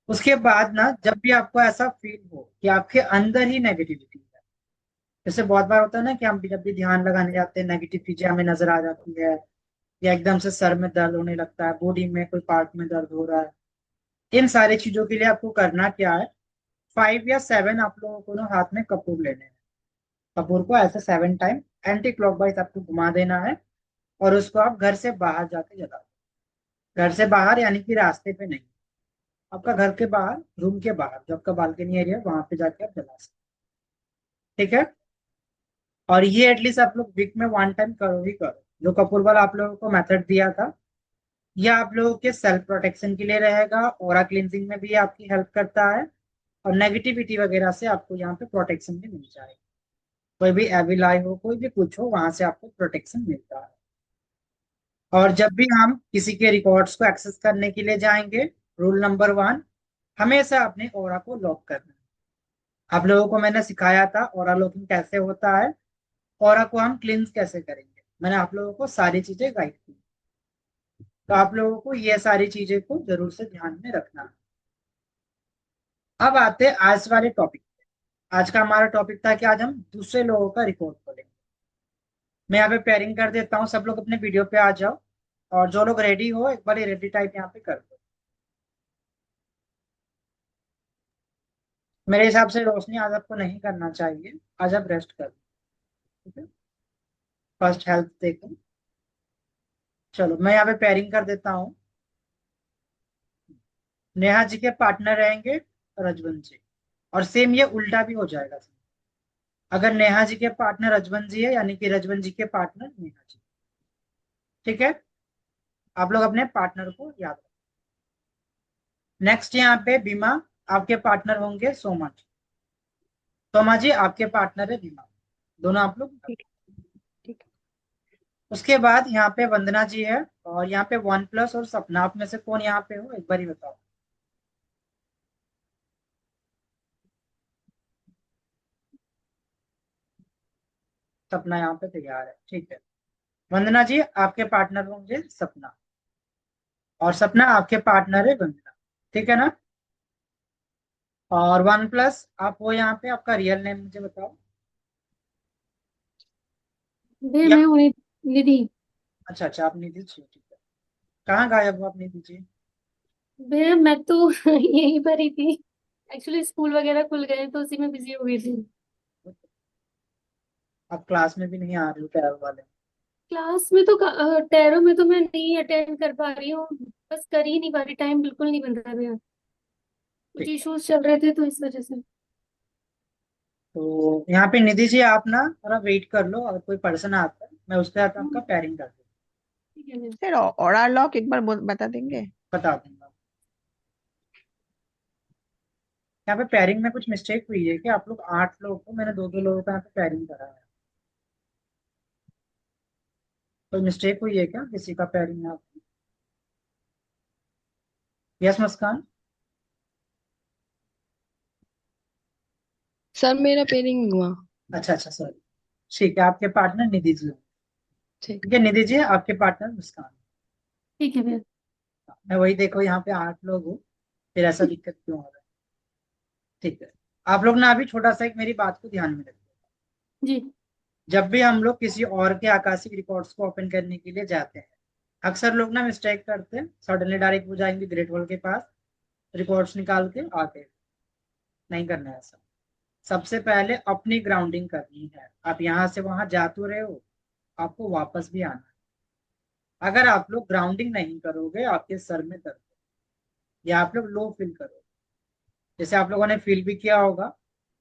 उसके बाद ना जब भी आपको ऐसा फील हो कि आपके अंदर ही नेगेटिविटी है, जैसे बहुत बार होता है ना कि हम जब भी ध्यान लगाने जाते हैं नेगेटिव चीजें हमें नजर आ जाती है, या एकदम से सर में दर्द होने लगता है, बॉडी में कोई पार्ट में दर्द हो रहा है, इन सारी चीजों के लिए आपको करना क्या है, 5 या 7 आप लोगों को ना हाथ में कपूर लेने हैं। कपूर को ऐसे 7 टाइम एंटी क्लॉकवाइज आपको घुमा देना है, और उसको आप घर से बाहर जाके जला दो। घर से बाहर यानी कि रास्ते पे नहीं, आपका घर के बाहर, रूम के बाहर जो आपका बालकनी एरिया है वहां पे जाके आप जला सकते हैं। ठीक है। और ये एटलीस्ट आप लोग वीक में 1 टाइम करो ही करो। जो कपूर वाला आप लोगों को मेथड दिया था, ये आप लोगों के सेल्फ प्रोटेक्शन के लिए रहेगा, ऑरा क्लिनजिंग में भी ये आपकी हेल्प करता है, और नेगेटिविटी वगैरह से आपको यहाँ पे प्रोटेक्शन भी मिल जाएगा। कोई भी एविल आई हो, कोई भी कुछ हो, वहां से आपको प्रोटेक्शन मिलता है। और जब भी हम किसी के रिकॉर्ड्स को एक्सेस करने के लिए जाएंगे, रूल नंबर 1, हमेशा अपने ऑरा को लॉक करना है। आप लोगों को मैंने सिखाया था ऑरा लॉकिंग कैसे होता है, ऑरा को हम क्लींस कैसे करेंगे, मैंने आप लोगों को सारी चीजें गाइड की। तो आप लोगों को ये सारी चीजें को जरूर से ध्यान में रखना है। अब आते हैं आज वाले टॉपिक पे। आज का हमारा टॉपिक था कि आज हम दूसरे लोगों का रिकॉर्ड खोलेंगे। मैं यहाँ पे पेयरिंग कर देता हूँ, सब लोग अपने वीडियो पे आ जाओ, और जो लोग रेडी हो एक बार रेडी टाइप यहाँ पे कर दो। मेरे हिसाब से रोशनी आज आपको नहीं करना चाहिए, आज आप रेस्ट कर लो। ठीक है। फर्स्ट हेल्थ देखो। चलो मैं यहाँ पे पेयरिंग कर देता हूँ। नेहा जी के पार्टनर रहेंगे रजवंत जी, और सेम ये उल्टा भी हो जाएगा। अगर नेहा जी के पार्टनर रजवंत जी है यानी कि रजवंत जी के पार्टनर नेहा जी। ठीक है। आप लोग अपने पार्टनर को याद रखें। नेक्स्ट यहाँ पे बीमा, आपके पार्टनर होंगे सोमा जी। सोमा जी आपके पार्टनर है बीमा, दोनों आप लोग। ठीक ठीक। उसके बाद यहाँ पे वंदना जी है, और यहाँ पे वन प्लस और सपना, आप में से कौन यहाँ पे हो एक बार ही बताओ। सपना यहाँ पे तैयार है, ठीक है। वंदना जी आपके पार्टनर होंगे सपना, और सपना आपके पार्टनर है वंदना। ठीक है ना। और वन प्लस आप हो यहाँ पे, आपका रियल नेम मुझे बताओ। भैया या मैं हूँ निधि। अच्छा अच्छा, आप निधि जी, ठीक है। कहाँ गायब हो आप निधि जी। भैया मैं तो यहीं पर ही थी। एक्चुअली स्कूल वगैरह खुल गए तो उसी में बिजी हो गई थी। आप क्लास में भी नहीं आ रहे हो टैब वाले। क्लास में तो टैरो में तो मैं नहीं अटेंड कर पा रही हूँ। बस कर ही नहीं पा रही, टाइम बिल्कुल नहीं बन रहा है भैया। कुछ ठीक। इश्यूज चल रहे थे तो इस वजह से। तो यहाँ पे निधि जी आप ना थोड़ा वेट कर लो, और कोई पर्सन आता है मैं उसके साथ आपका हम्म, पेयरिंग कर दूँ, ठीक है भैया। सर ऑरा लॉक एक बार बता देंगे। बता दूंगा। यहाँ पे पेयरिंग में कुछ मिस्टेक हुई है कि आप लोग 8 लोग को, मैंने दो दो लोगों का यहाँ पे पेयरिंग करा है। कोई मिस्टेक हुई है क्या किसी का पेयरिंग यहाँ पे। यस मुस्कान। सर मेरा पेयरिंग नहीं हुआ। अच्छा अच्छा सॉरी। ठीक है, आपके पार्टनर निधि जी हो। ठीक। ठीक है निधि जी, आपके पार्टनर मुस्कान। ठीक है भैया। मैं वही देखो यहाँ पे 8 लोग हूँ, फिर ऐसा दिक्कत क्यों हो रहा है। ठीक है। आप लोग ना अभी छोटा सा एक मेरी बात को ध्यान में रखिए। जी। जब भी हम लोग किसी और के आकाशिक रिकॉर्ड्स को ओपन करने के लिए जाते हैं, अक्सर लोग ना मिस्टेक करते हैं, सडनली डायरेक्ट वो जाएंगे ग्रेट वॉल के पास, रिकॉर्ड्स निकाल के आते। नहीं करना है ऐसा। सबसे पहले अपनी ग्राउंडिंग करनी है। आप यहाँ से वहां जा तो रहे हो, आपको वापस भी आना है। अगर आप लोग ग्राउंडिंग नहीं करोगे, आपके सर में दर्द, या आप लोग लो फील करोगे, जैसे आप लोगों ने फील भी किया होगा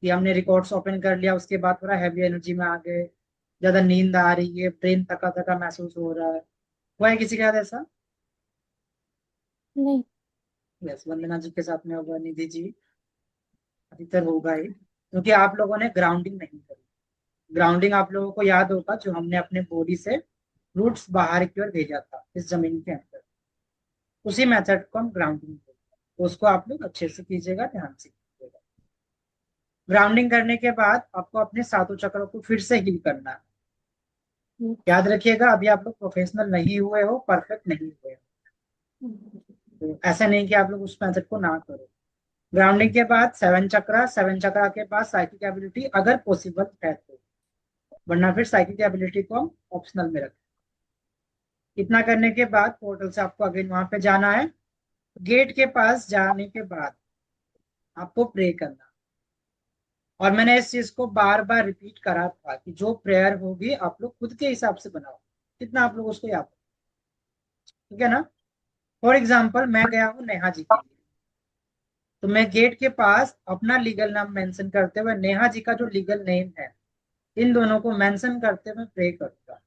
कि हमने रिकॉर्ड्स ओपन कर लिया, उसके बाद थोड़ा हैवी एनर्जी में आ गए, ज्यादा नींद आ रही है, ब्रेन थका थका महसूस हो रहा है। हुआ है किसी के साथ ऐसा। नहीं। यस, वंदना जी के साथ में होगा, निधि जी अधिकतर होगा ही, क्योंकि आप लोगों ने ग्राउंडिंग नहीं करी। ग्राउंडिंग आप लोगों को याद होगा, जो हमने अपने बॉडी से रूट्स बाहर की ओर भेजा था इस जमीन के अंदर, उसी मेथड को हम ग्राउंडिंग बोलते हैं। तो उसको आप लोग अच्छे से कीजिएगा, ध्यान से कीजिएगा। ग्राउंडिंग करने के बाद आपको अपने सातों चक्रों को फिर से हील करना है। हम्म, याद रखिएगा, अभी आप लोग प्रोफेशनल नहीं हुए हो, परफेक्ट नहीं हुए हो। हम्म, तो ऐसा नहीं कि आप लोग उस मेथड को ना करो। ग्राउंडिंग के बाद सेवन चक्रा, सेवन चक्रा के बाद साइकिक एबिलिटी अगर पॉसिबल है तो, वरना फिर साइकिक एबिलिटी को हम ऑप्शनल में रखें। इतना करने के बाद पोर्टल से आपको अगेन वहां पे जाना है। गेट के पास जाने के बाद आपको प्रे करना, और मैंने इस चीज को बार बार रिपीट करा था कि जो प्रेयर होगी आप लोग खुद के हिसाब से बनाओ, कितना आप लोग उसको याद, ठीक है ना। फॉर एग्जाम्पल मैं गया हूँ नेहा जी के लिए, तो मैं गेट के पास अपना लीगल नाम मेंशन करते हुए नेहा जी का जो लीगल नेम है इन दोनों को मेंशन करते हुए प्रे करूंगा।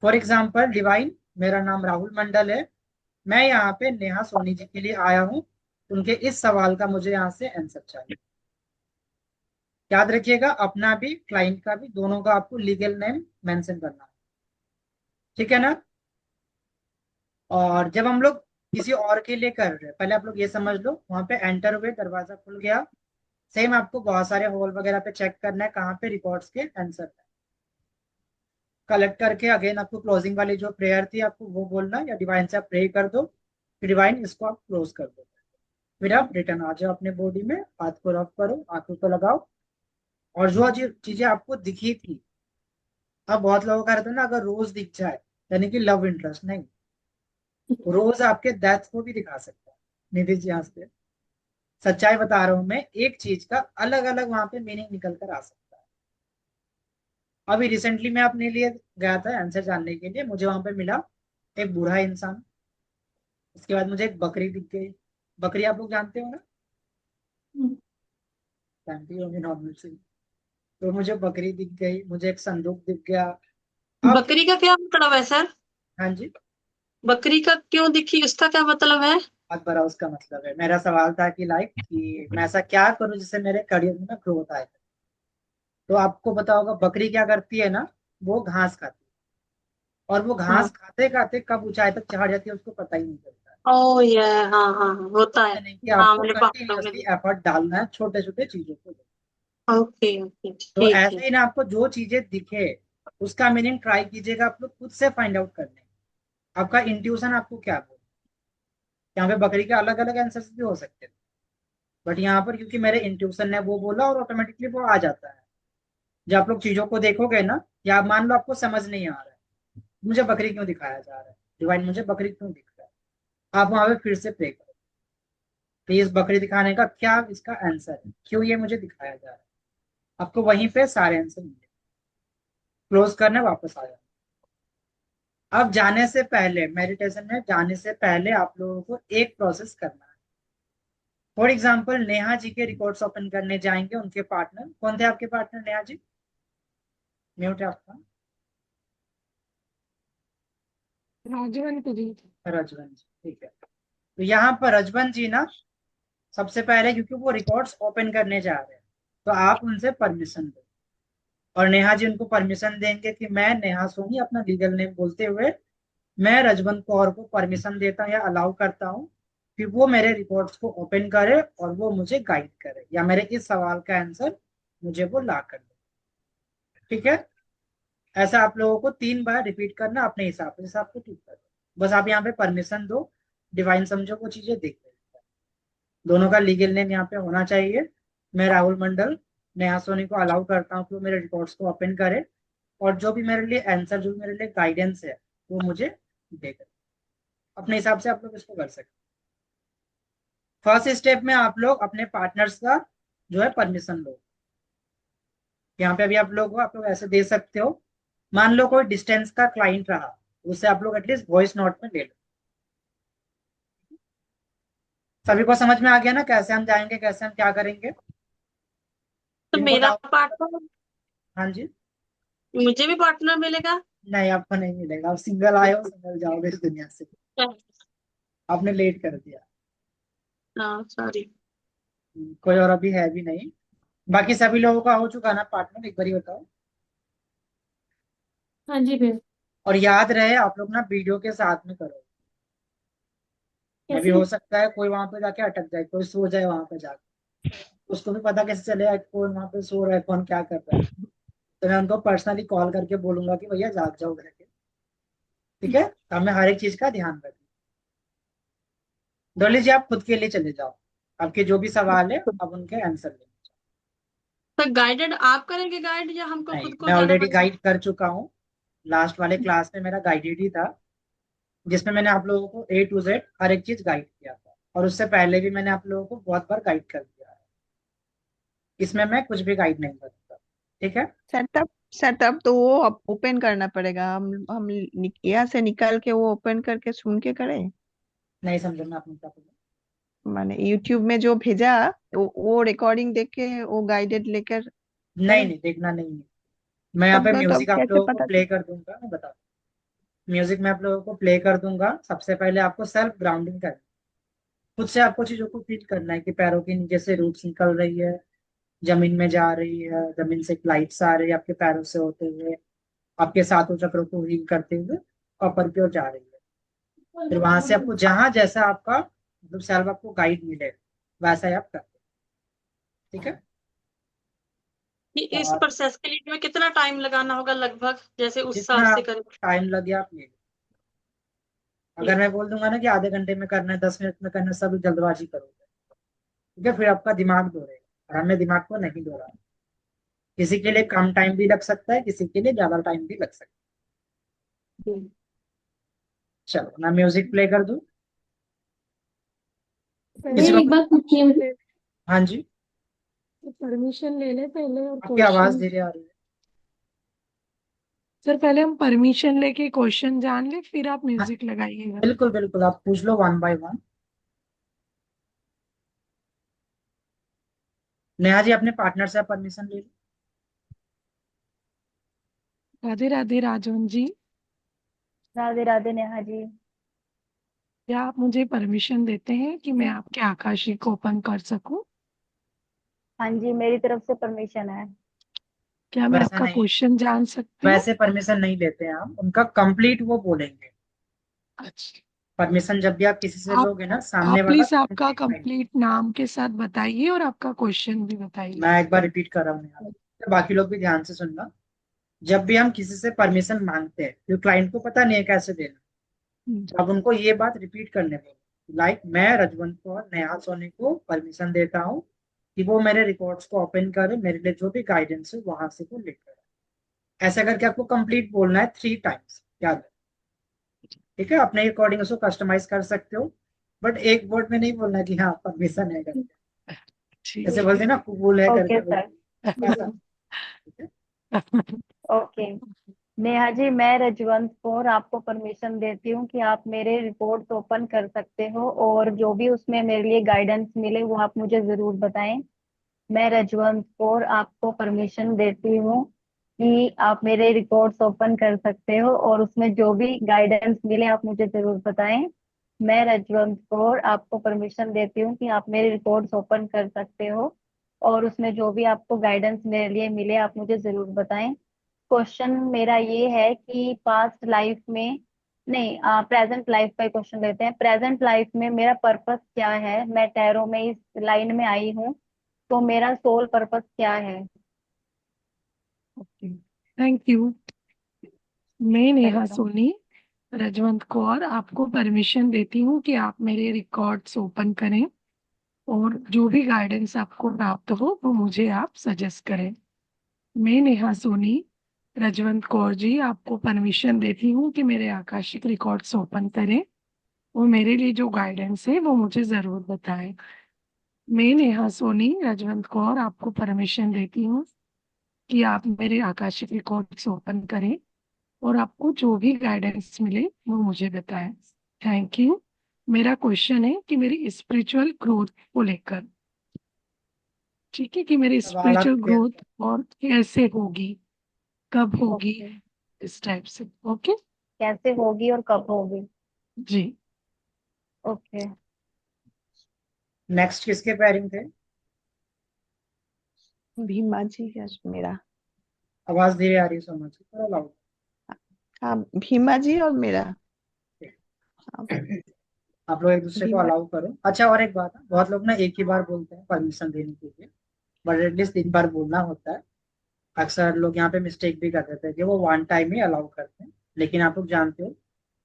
फॉर एग्जाम्पल डिवाइन, मेरा नाम राहुल मंडल है, मैं यहाँ पे नेहा सोनी जी के लिए आया हूँ, उनके इस सवाल का मुझे यहाँ से आंसर चाहिए। याद रखिएगा अपना भी क्लाइंट का भी, दोनों का आपको लीगल नेम मेंशन करना है, ठीक है ना। और जब हम लोग किसी और के लिए कर रहे हैं, पहले आप लोग ये समझ लो, वहां पे एंटर हुए, दरवाजा खुल गया, सेम आपको बहुत सारे हॉल वगैरह पे चेक करना है कहाँ पे रिकॉर्ड्स के आंसर है, कलेक्ट करके अगेन आपको क्लोजिंग वाली जो प्रेयर थी आपको वो बोलना, या डिवाइन से आप प्रे कर दो, फिर डिवाइन इसको आप क्लोज कर दो, फिर आप रिटर्न आ जाओ अपने बॉडी में, हाथ को रब करो, आंखों को लगाओ, और जो चीजें आपको दिखी थी, अब बहुत लोगों का रहता है ना, अगर रोज दिख जाए यानी कि लव इंटरेस्ट नहीं, रोज आपके डेथ को भी दिखा सकता है। निधि जी यहाँ से सच्चाई बता रहा हूं मैं, एक चीज का अलग अलग वहां पे मीनिंग निकल कर आ सकता है। अभी रिसेंटली मैं अपने लिए गया था आंसर जानने के लिए, मुझे वहां पे मिला एक बूढ़ा इंसान, उसके बाद मुझे एक बकरी दिख गई। बकरी आप लोग जानते हो ना, जानती होंगे नॉर्मल से, तो मुझे बकरी दिख गई, मुझे एक संदूक दिख गया। अब बकरी का क्या मतलब है सर? हाँ जी, बकरी का क्यों दिखी, उसका क्या मतलब है? बहुत बड़ा उसका मतलब है। मेरा सवाल था कि लाइक कि मैं ऐसा क्या करूं जिससे मेरे करियर में ग्रोथ आए। तो आपको पता होगा बकरी क्या करती है ना, वो घास खाती है, और वो घास हाँ। खाते खाते कब ऊंचाई तक चढ़ जाती है उसको पता ही नहीं चलता है। ओ ये, हाँ हाँ हाँ, होता है। यानी कि हाँ, आपको मैंने पहाड़ों में कंटिन्यूअसली देखा। एफर्ट डालना है छोटे छोटे चीजों को। ओके ओके, तो ठीक है। ऐसे ही ना आपको जो चीजें दिखे उसका मीनिंग ट्राई कीजिएगा आप लोग खुद से फाइंड आउट करने, आपका इंट्यूशन आपको क्या बोले। यहाँ पे बकरी के अलग अलग आंसर्स भी हो सकते हैं, बट यहाँ पर क्योंकि मेरे इंट्यूशन ने वो बोला और ऑटोमेटिकली वो आ जाता है। जब आप लोग चीजों को देखोगे ना, या मान लो आपको समझ नहीं आ रहा है मुझे बकरी क्यों दिखाया जा रहा है, डिवाइन मुझे बकरी क्यों दिख रहा है, आप वहां पे फिर से प्रे करो, प्लीज बकरी दिखाने का क्या इसका आंसर है, क्यों ये मुझे दिखाया जा रहा है, आपको वहीं पे सारे आंसर मिले। क्लोज करना, वापस आ जाना। अब जाने से पहले, मेडिटेशन में जाने से पहले आप लोगों को एक प्रोसेस करना है। फॉर एग्जाम्पल नेहा जी के रिकॉर्ड्स ओपन करने जाएंगे, उनके पार्टनर कौन थे आपके पार्टनर नेहा जी, म्यूट है आपका, राजवंत जी। रजवन जी, ठीक है। तो यहाँ पर रजवन जी ना, सबसे पहले क्योंकि वो रिकॉर्ड्स ओपन करने जा रहे हैं तो आप उनसे परमिशन दो, और नेहा जी उनको परमिशन देंगे कि मैं नेहा सोनी अपना लीगल नेम बोलते हुए मैं रजवंत कौर को परमिशन देता हूँ या अलाउ करता हूँ कि वो मेरे रिकॉर्ड्स को ओपन करे और वो मुझे गाइड करे, या मेरे इस सवाल का आंसर मुझे वो ला कर दे, ठीक है। ऐसा आप लोगों को 3 बार रिपीट करना अपने हिसाब से, जैसे आपको ठीक कर, बस आप यहाँ पे परमिशन दो, डिवाइन समझो वो चीजें देख लेते हैं। दोनों का लीगल नेम यहाँ पे होना चाहिए। मैं राहुल मंडल नेहा सोनी को अलाउ करता हूँ कि वो मेरे रिकॉर्ड्स को ओपन करे, और जो भी मेरे लिए आंसर, जो भी मेरे लिए गाइडेंस है वो मुझे देगा। अपने हिसाब से आप लोग इसको कर सकते। फर्स्ट स्टेप में आप लोग अपने पार्टनर्स का जो है परमिशन लो। यहाँ पे अभी आप लोग हो, आप लोग ऐसे दे सकते हो, मान लो कोई डिस्टेंस का क्लाइंट रहा, उससे आप लोग एटलीस्ट वॉइस नोट में ले लो। सभी को समझ में आ गया ना कैसे हम जाएंगे, कैसे हम क्या करेंगे, तो इनको मेरा डाउट। पार्टनर, हाँ जी, मुझे भी पार्टनर मिलेगा? नहीं आपको नहीं मिलेगा, आप सिंगल आए हो सिंगल जाओगे इस दुनिया से, आपने लेट कर दिया। हाँ सॉरी। कोई और अभी है भी नहीं, बाकी सभी लोगों का हो चुका ना पार्टनर, एक बार ही बताओ। हाँ जी भैया। और याद रहे आप लोग ना वीडियो के साथ में करो, मे भी कैसे? हो सकता है कोई वहां पे जाके अटक जाए, कोई सो जाए वहां पे जाके, उसको भी पता कैसे चलेगा कौन वहां पे सो रहा है कौन क्या कर रहा है। तो मैं उनको पर्सनली कॉल करके बोलूंगा कि भैया जाग जाओ करके, ठीक है। तो हमें हर एक चीज का ध्यान रखें। डॉली जी आप खुद के लिए चले जाओ, आपके जो भी सवाल है अब उनके आंसर लेंगे। तो गाइडेड आप करेंगे गाइड, या हमको नहीं, खुद को मैं जाना ऑलरेडी पड़ेगा? गाइड कर चुका हूँ। लास्ट वाले क्लास में मेरा गाइडेड ही था, जिसमें मैंने आप लोगों को A to Z हर एक चीज गाइड किया था, और उससे पहले भी मैंने आप लोगों को बहुत बार गाइड कर दिया है। इसमें मैं कुछ भी गाइड नहीं करूंगा। ठीक है। सेटअप सेटअप तो वो ओपन करना पड़ेगा। हम यहाँ से निकाल के वो ओपन करके सुन के करें। नहीं समझा मैं आपने क्या बोला। माने यूट्यूब में जो भेजा, वो रिकॉर्डिंग देख के वो गाइडेड लेकर नहीं करें। नहीं, देखना नहीं है। मैं यहाँ पे तब म्यूजिक आप कैसे लोगों को पता प्ले चल। कर दूंगा, मैं बता म्यूजिक मैं आप लोगों को प्ले कर दूंगा। सबसे पहले आपको सेल्फ ग्राउंडिंग करना है। खुद से आपको चीजों को फील करना है कि पैरों के नीचे से रूट्स निकल रही है, जमीन में जा रही है, जमीन से लाइट्स आ रही है आपके पैरों से होते हुए, आपके सातों चक्रों को हील करते हुए ऊपर की ओर जा रही है। फिर वहां से आपको जहां जैसा आपका मतलब सेल्फ आपको गाइड मिले वैसा ही आप करते हैं। ठीक है। कि इस और प्रोसेस के लिए हमें कितना टाइम लगाना होगा लगभग, जैसे उस हिसाब जितना से करें? टाइम लगे आप ले लो। अगर ठीक। मैं बोल दूंगा ना कि आधे घंटे में करना है, 10 मिनट में करना है, सब जल्दबाजी करोगे। ठीक है, फिर आपका दिमाग दौड़ेगा, और हमें दिमाग को नहीं दौड़ा। किसी के लिए कम टाइम भी लग सकता है, किसी के लिए ज्यादा टाइम भी लग सकता हम्म। है। चलो मैं म्यूजिक प्ले कर दूं। पहले किसी को एक बात पूछनी है मुझे। हाँ जी। परमिशन ले ले पहले और आपकी आवाज क्वेश्चन। धीरे आ रही है। सर पहले हम परमिशन लेके क्वेश्चन जान ले, फिर आप हाँ, म्यूजिक लगाइएगा। बिल्कुल बिल्कुल, आप पूछ लो 1 by 1। नेहा जी अपने पार्टनर से परमिशन ले लो। राधे राधे राजवन जी। राधे राधे नेहा जी। क्या आप मुझे परमिशन देते हैं कि मैं आपके आकाशी को ओपन कर सकूं? हाँ जी, मेरी तरफ से परमिशन है। क्या मैं वैसा आपका नहीं, क्वेश्चन जान सकती हूँ? वैसे परमिशन नहीं लेते हैं हम, उनका कंप्लीट वो बोलेंगे। अच्छा। परमिशन जब भी आप किसी से आप लोगे ना, सामने आप वाला प्लीज आपका complete नहीं। कंप्लीट नाम के साथ बताइए और आपका क्वेश्चन भी बताइए। मैं एक बार रिपीट कर रहा हूँ यहाँ पे, बाकी लोग भी ध्यान से सुनना। जब भी हम किसी से परमिशन मांगते हैं, क्योंकि क्लाइंट को पता नहीं है कैसे देना, हम्म, तो अब उनको ये बात रिपीट करने बोलो। लाइक मैं रजवंत को और नेहा सोनी को परमिशन देता हूँ कि वो मेरे रिकॉर्ड्स को ओपन करे, मेरे लिए जो भी गाइडेंस है वहां से वो लेकर। ऐसा करके आपको कंप्लीट बोलना है 3 टाइम्स, याद है। ठीक है, अपने अकॉर्डिंग उसको कस्टमाइज कर सकते हो, बट एक वर्ड में नहीं बोलना कि हाँ परमिशन है करके। ठीक जैसे बोलते हैं ना कबूल है ओके करके सर। वैसा। ठीक है। है। ओके। नेहा जी, मैं रजवंत कौर आपको परमिशन देती हूँ कि आप मेरे रिपोर्ट्स ओपन कर सकते हो, और जो भी उसमें मेरे लिए गाइडेंस मिले वो आप मुझे जरूर बताएं। मैं रजवंत कौर आपको परमिशन देती हूँ कि आप मेरे रिकॉर्ड्स ओपन कर सकते हो, और उसमें जो भी गाइडेंस मिले आप मुझे जरूर बताएं। मैं रजवंत कौर आपको परमिशन देती हूँ कि आप मेरे रिकॉर्ड्स ओपन कर सकते हो, और उसमें जो भी आपको गाइडेंस मेरे लिए मिले आप मुझे जरूर बताएं। क्वेश्चन मेरा ये है कि पास्ट लाइफ में, नहीं, प्रेजेंट लाइफ का क्वेश्चन लेते हैं। प्रेजेंट लाइफ में मेरा पर्पस क्या है? मैं टैरो में इस लाइन में आई हूँ, तो मेरा सोल पर्पस क्या है? Okay, thank you. मैं नेहा वेलकम। सोनी रजवंत कौर आपको परमिशन देती हूँ कि आप मेरे रिकॉर्ड्स ओपन करें, और जो भी गाइडेंस आपको प्राप्त हो वो मुझे आप सजेस्ट करें। मैं नेहा सोनी रजवंत कौर जी आपको परमिशन देती हूँ कि मेरे आकाशिक रिकॉर्ड्स ओपन करें, और मेरे लिए जो गाइडेंस है वो मुझे जरूर बताएं। मैं नेहा सोनी रजवंत कौर आपको परमिशन देती हूँ कि आप मेरे आकाशिक रिकॉर्ड्स ओपन करें, और आपको जो भी गाइडेंस मिले वो मुझे बताएं। Thank you. मेरा क्वेश्चन है कि मेरी स्पिरिचुअल ग्रोथ को लेकर, ठीक है, कि मेरी सवाल आप स्पिरिचुअल क्लियर ग्रोथ और कैसे होगी, कब होगी, ओके। इस टाइप से। ओके कैसे होगी और कब होगी? जी। ओके। नेक्स्ट किसके पैरिंग थे। भीमा जी या मेरा। आवाज धीरे आ रही है, समझ थोड़ा लाउड। हाँ, भीमा जी और मेरा। हाँ, आप लोग एक दूसरे को भीमा। अलाउ करो। अच्छा, और एक बात है, बहुत लोग ना एक ही बार बोलते हैं परमिशन देने के लिए, बट एटलीस्ट 3 बार बोलना होता है। अक्सर लोग यहाँ पे मिस्टेक भी कर देते हैं कि वो 1 टाइम ही अलाउ करते हैं, लेकिन आप लोग जानते हो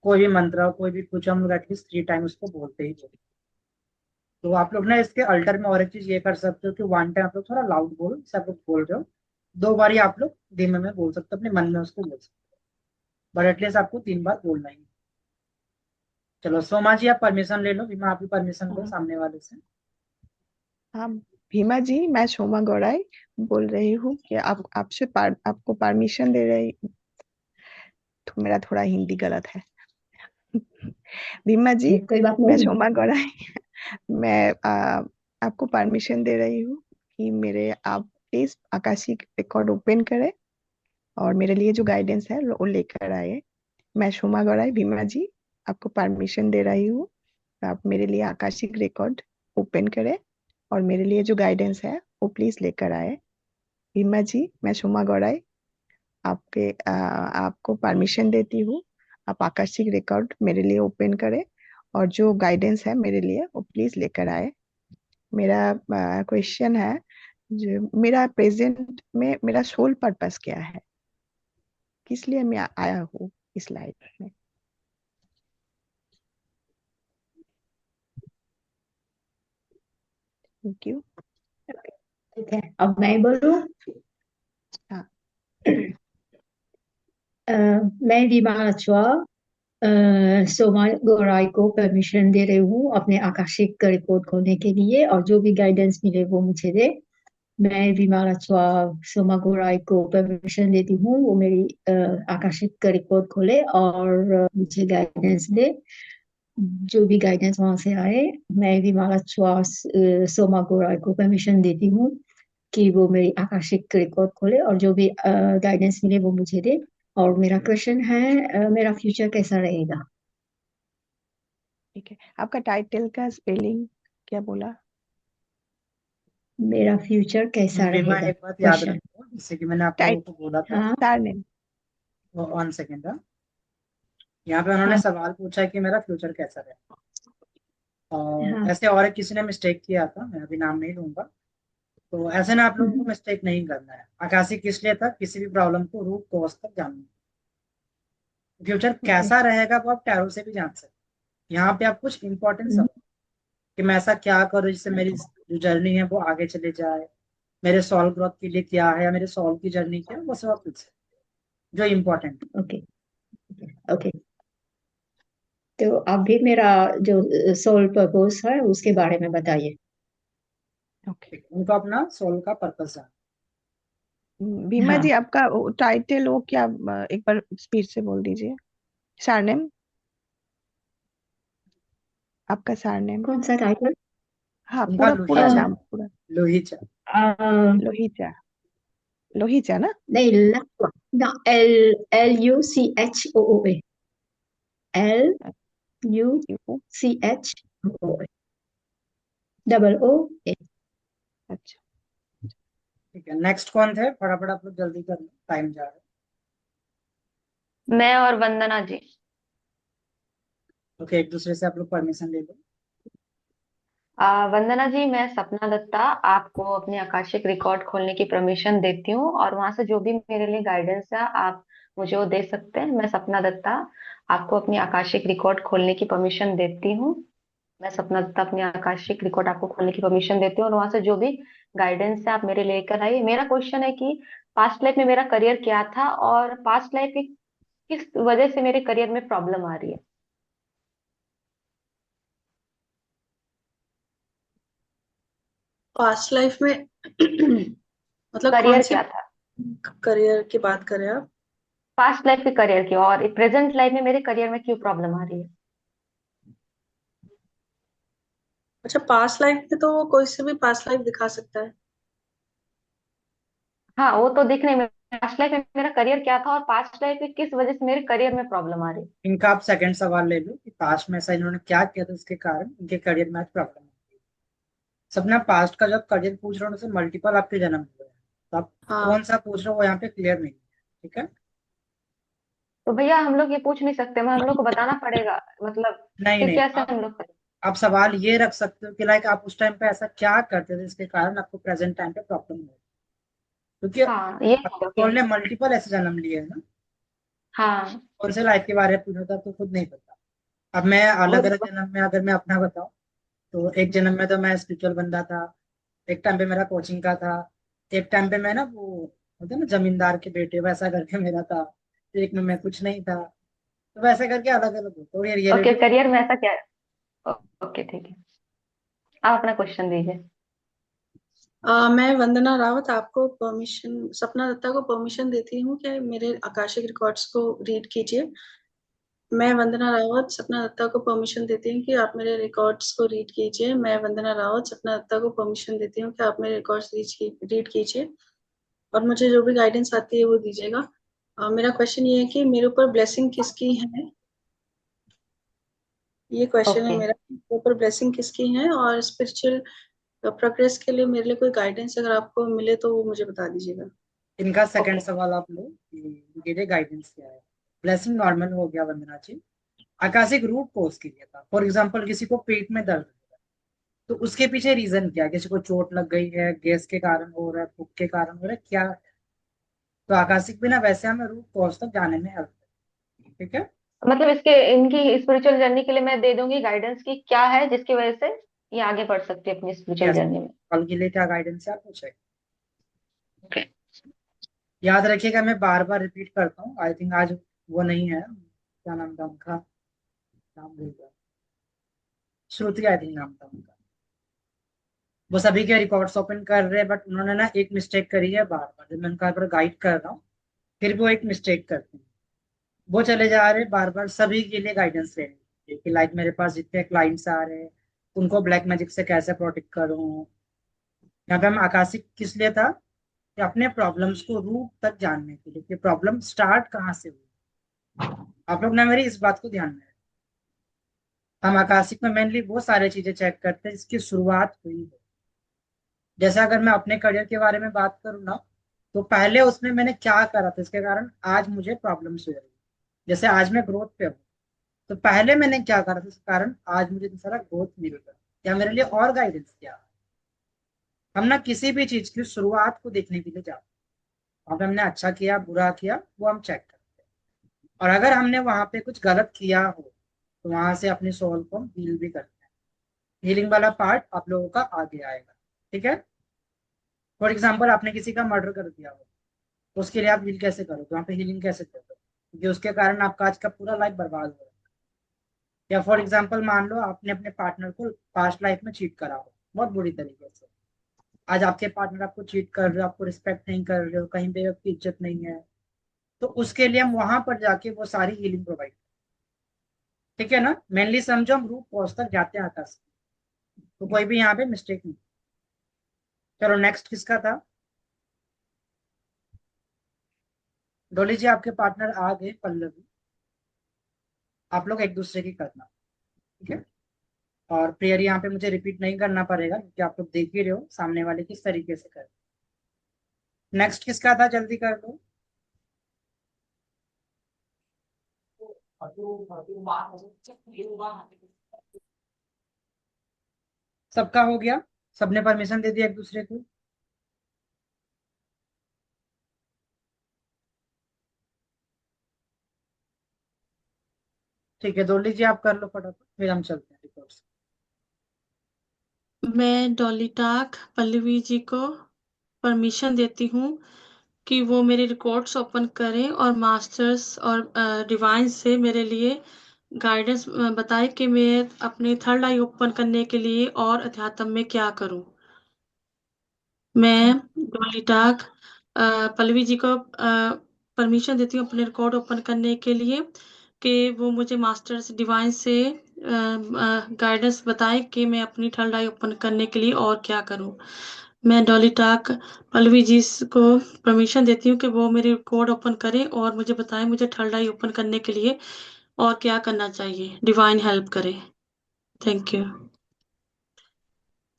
कोई भी मंत्र हो, कोई भी कुछ, हम लोग एटलीस्ट 3 टाइम उसको बोलते ही बोलते तो आप लोग ना इसके अल्टर में और एक चीज ये कर सकते हो कि वन टाइम आप लोग थोड़ा लाउड बोलो, जैसे आप लोग बोल रहे हो, 2 बार ही आप लोग धीमे में बोल सकते हो, अपने मन में उसको बोल सकते हो, बट एटलीस्ट आपको 3 बार बोलना ही है। चलो सोमा जी आप परमिशन ले लो, बीमा आप भी परमिशन लो हाँ सामने वाले से। हाँ, भीमा जी, मैं शोमा गौड़ाई बोल रही हूँ कि आपको परमिशन दे रही। तो मेरा थोड़ा हिंदी गलत है। भीमा जी, कोई बात मैं नहीं। शोमा गौड़ाई मैं आपको परमिशन दे रही हूँ कि मेरे आप प्लीज आकाशीय रिकॉर्ड ओपन करें और मेरे लिए जो गाइडेंस है वो लेकर आए। मैं शोमा गौड़ाई, भीमा जी, आपको परमिशन दे रही हूँ। आप मेरे लिए आकाशिक रिकॉर्ड ओपन करें और मेरे लिए जो गाइडेंस है वो प्लीज लेकर आए। भीमा जी, मैं शोमा गौड़ाई आपको परमिशन देती हूँ। आप आकाशिक रिकॉर्ड मेरे लिए ओपन करें और जो गाइडेंस है मेरे लिए वो प्लीज लेकर आए। मेरा क्वेश्चन है, जो मेरा प्रेजेंट में मेरा सोल पर्पस क्या है, किस लिए मैं आया हूँ इस लाइफ में। Thank you. ठीक है, अब मैं बोलूँ। हाँ। मैं रीमा रचवा सोमा गौराई को परमिशन दे रही हूँ अपने आकाशिक रिकॉर्ड खोलने के लिए, और जो भी गाइडेंस मिले वो मुझे दे। मैं रीमा रचवा सोमा गौराई को परमिशन देती हूँ वो मेरी आकाशिक रिकॉर्ड खोले और मुझे गाइडेंस दे। जो भी गाइडेंस वहां से आए, मैं रीमा रचवा सोमा गौराई को परमिशन देती हूँ कि वो मेरी आकाशिक रिकॉर्ड खोले और जो भी गाइडेंस मिले वो मुझे दे। और मेरा क्वेश्चन है, मेरा फ्यूचर कैसा रहेगा? ठीक है, आपका टाइटल का स्पेलिंग क्या बोला। मेरा फ्यूचर कैसा बीमा रहेगा, एक बात याद क्वेश्चन। रखो, जैसे कि मैंने आप लोगों टाइट को बोला था, हाँ सरनेम। वन सेकेंड, यहाँ पे उन्होंने हाँ सवाल पूछा है कि मेरा फ्यूचर कैसा रहेगा, और हाँ। ऐसे और एक किसी ने मिस्टेक किया था, मैं अभी नाम नहीं लूंगा। तो ऐसे ना आप लोगों को मिस्टेक नहीं करना है। आकाशी किस लिए था, किसी भी प्रॉब्लम को रूट कॉज तक जानना। Future okay. कैसा रहेगा वो आप टैरो से भी जान सकते हैं। यहाँ पे आप कुछ इंपॉर्टेंट सवाल कि मैं ऐसा क्या करूँ जिससे मेरी जो जर्नी है वो आगे चले जाए, मेरे सॉल्व ग्रोथ के लिए क्या है, या मेरे सॉल्व की जर्नी क्या है, वो सब आप पूछ सकते हैं, जो इम्पोर्टेंट। ओके। ओके, तो आप भी मेरा जो सोल पर्पस है उसके बारे में बताइए। ओके। उनको अपना सोल का पर्पस है। भीमा हाँ, जी, आपका टाइटल वो क्या, एक बार स्पीड से बोल दीजिए। सरनेम, आपका सरनेम। कौन सा टाइटल? हाँ, उनका पूरा पूरा लोहीचा, नाम पूरा। लोहीचा। लोहिचा, लोहिचा ना। नहीं, लक्वा ना, L L U C H O O A, L U U. C H O A, double O A. अच्छा। ठीक है, नेक्स्ट कौन थे, फटाफट आप लोग जल्दी कर लो, टाइम जा रहा है। मैं और वंदना जी। ओके, एक दूसरे से आप लोग परमिशन ले लो। वंदना जी, मैं सपना दत्ता आपको अपनी आकाशिक रिकॉर्ड खोलने की परमिशन देती हूँ और वहां से जो भी मेरे लिए गाइडेंस है आप मुझे वो दे सकते हैं। मैं सपना दत्ता आपको अपनी आकाशिक रिकॉर्ड खोलने की परमिशन देती हूँ। मैं सपना दत्ता अपनी आकाशिक रिकॉर्ड आपको खोलने की परमिशन देती हूँ और वहां से जो भी गाइडेंस है आप मेरे लेकर आइए। मेरा क्वेश्चन है कि पास्ट लाइफ में मेरा करियर क्या था और पास्ट लाइफ की किस वजह से मेरे करियर में प्रॉब्लम आ रही है। पास्ट लाइफ में मतलब कौन करियर सी क्या था, करियर की बात करें आप? पास्ट लाइफ के करियर की, और प्रेजेंट लाइफ में मेरे करियर में क्यों प्रॉब्लम आ रही है। अच्छा, पास्ट लाइफ में तो वो कोई से भी पास्ट लाइफ दिखा सकता है। हाँ, वो तो दिख नहीं, पास्ट लाइफ में मेरा करियर क्या था और पास्ट लाइफ में किस वजह से मेरे करियर में प्रॉब्लम आ रही है। इनका आप सेकंड सवाल ले लो कि पास्ट में ऐसा इन्होंने क्या किया था उसके कारण इनके करियर में आज प्रॉब्लम है। सबने पास्ट का जब करियर पूछ रहे हो उनसे मल्टीपल आपके जन्म हुए हैं, तो आप हाँ। कौन सा पूछ रहे हो वो यहाँ पे क्लियर नहीं है। ठीक है। तो भैया हम लोग ये पूछ नहीं सकते, हम लोग को बताना पड़ेगा, मतलब नहीं फिर नहीं, कैसे आप हम लोग करें। आप सवाल ये रख सकते हो कि लाइक आप उस टाइम पे ऐसा क्या करते थे जिसके कारण आपको प्रेजेंट टाइम पे प्रॉब्लम हो, क्योंकि हाँ ये आपके ओके। सोल ने मल्टीपल ऐसे जन्म लिए हैं ना। हाँ कौन से लाइफ के बारे में पूछा था तो खुद नहीं पता। अब मैं अलग खुद। अलग जन्म में अगर मैं अपना बताऊं, तो एक जन्म में तो मैं स्पिरिचुअल बंदा था, एक टाइम पे मेरा कोचिंग का था, एक टाइम पे मैं ना वो होता है ना जमींदार के बेटे, वैसा करके मेरा था, एक में मैं कुछ नहीं था। तो वैसे करके अलग अलग होता है, और ये ओके, रियलिटी। करियर में ऐसा क्या है? ओके, ठीक है, आप अपना क्वेश्चन दीजिए। मैं वंदना रावत आपको परमिशन, सपना दत्ता को परमिशन देती हूँ कि मेरे आकाशिक रिकॉर्ड्स को रीड कीजिए। मैं वंदना रावत सपना दत्ता को परमिशन देती हूँ कि आप मेरे रिकॉर्ड्स को रीड कीजिए। मैं वंदना रावत सपना दत्ता को परमिशन देती हूँ कि आप मेरे रिकॉर्ड्स रीड कीजिए और मुझे जो भी गाइडेंस आती है वो दीजिएगा। मेरा क्वेश्चन ये है कि मेरे ऊपर ब्लेसिंग किसकी है, ये क्वेश्चन है ओके। मेरा। मेरे ऊपर ब्लेसिंग किसकी है और स्पिरिचुअल प्रोग्रेस के लिए मेरे लिए कोई गाइडेंस अगर आपको मिले तो वो मुझे बता दीजिएगा। इनका सेकंड ओके। सवाल आप लो कि इनके लिए गाइडेंस क्या है। ब्लेसिंग नॉर्मल हो गया वंदना जी। आकाशिक रूट कोर्स के लिए था, फॉर एग्जाम्पल किसी को पेट में दर्द है, तो उसके पीछे रीजन क्या है, किसी को चोट लग गई है, गैस के कारण हो रहा है, भूख के कारण हो रहा है क्या, तो आकाशिक भी ना वैसे हमें रूट कॉज तक जाने में हेल्प है। ठीक है। मतलब इसके इनकी स्पिरिचुअल जर्नी के लिए मैं दे दूंगी गाइडेंस की क्या है जिसकी वजह से ये आगे बढ़ सकती है अपनी स्पिरिचुअल यस, जर्नी में। कल के लिए क्या गाइडेंस है आप पूछे। ओके। याद रखिएगा, मैं बार बार रिपीट करता हूँ, आई थिंक आज वो नहीं है, क्या नाम था उनका, नाम भूल गया, श्रुति आई थिंक नाम था उनका। वो सभी के रिकॉर्ड्स ओपन कर रहे हैं, बट उन्होंने ना एक मिस्टेक करी है बार बार, जब मैं उनका गाइड कर रहा हूँ फिर वो एक मिस्टेक करते हैं। वो चले जा रहे हैं बार बार सभी के लिए गाइडेंस लेने के लिए, कि लाइक मेरे पास जितने क्लाइंट्स आ रहे हैं उनको ब्लैक मैजिक से कैसे प्रोटेक्ट करूँ। यहाँ पे हम आकाशिक किस लिए था, कि अपने प्रॉब्लम्स को रूट तक जानने के लिए, कि प्रॉब्लम स्टार्ट कहाँ से हुई। आप लोग ना मेरी इस बात को ध्यान में रखें। हम आकाशिक में मेनली वो सारी चीजें चेक करते हैं जिसकी शुरुआत हुई है। जैसे अगर मैं अपने करियर के बारे में बात करूँ ना, तो पहले उसमें मैंने क्या करा था इसके कारण आज मुझे प्रॉब्लम्स हो रही है। जैसे आज मैं ग्रोथ पे हूँ, तो पहले मैंने क्या करा था इसके कारण आज मुझे इतना सारा ग्रोथ मिल रहा है, या मेरे लिए और गाइडेंस क्या। हम ना किसी भी चीज की शुरुआत को देखने के लिए जाते हैं, अब हमने अच्छा किया बुरा किया वो हम चेक करते हैं, और अगर हमने वहां पे कुछ गलत किया हो तो वहां से अपनी सोल को हम हील भी करते हैं। हीलिंग वाला पार्ट आप लोगों का आगे आएगा। ठीक है। फॉर एग्जाम्पल आपने किसी का मर्डर कर दिया हो, तो उसके लिए आप हील कैसे करोगे, वहां पे हीलिंग कैसे करोगे, क्योंकि उसके कारण आपका आज का पूरा लाइफ बर्बाद हो रहा है। या फॉर एग्जाम्पल मान लो आपने अपने पार्टनर को पास्ट लाइफ में चीट करा हो बहुत बुरी तरीके से, आज आपके पार्टनर आपको चीट कर रहे हो, आपको रिस्पेक्ट नहीं कर रहे हो, कहीं पे आपकी इज्जत नहीं है, तो उसके लिए हम वहां पर जाके वो सारी हीलिंग प्रोवाइड। ठीक है ना, मेनली समझो हम रूट कॉज तक जाते हैं आकाश, तो कोई भी यहाँ पे मिस्टेक नहीं। चलो नेक्स्ट किसका था। डोली जी आपके पार्टनर आ गए, पल्लवी, आप लोग एक दूसरे की करना। ठीक है। और प्रेयर यहाँ पे मुझे रिपीट नहीं करना पड़ेगा क्योंकि आप लोग देख ही रहे हो सामने वाले किस तरीके से कर। नेक्स्ट किसका था, जल्दी कर लो। सबका हो गया, सबने परमिशन दे दिया एक दूसरे को। ठीक है, डोली जी आप कर लो फटाफट, फिर हम चलते हैं रिपोर्ट्स। मैं डॉली टाक पल्लवी जी को परमिशन देती हूँ कि वो मेरे रिकॉर्ड्स ओपन करें और मास्टर्स और डिवाइन से मेरे लिए गाइडेंस बताए कि मैं अपने थर्ड आई ओपन करने के लिए और अध्यात्म में क्या करूं। मैं डॉली टाक पल्लवी जी को परमिशन देती हूँ अपने रिकॉर्ड ओपन करने के लिए कि वो मुझे मास्टर्स डिवाइन से गाइडेंस बताए कि मैं अपनी थर्ड आई ओपन करने के लिए और क्या करूं। मैं डॉली टाक पल्लवी जी को परमिशन देती हूँ कि वो मेरे कोड ओपन करें और मुझे बताएं मुझे थर्ड आई ओपन करने के लिए और क्या करना चाहिए, डिवाइन हेल्प करे। Thank you.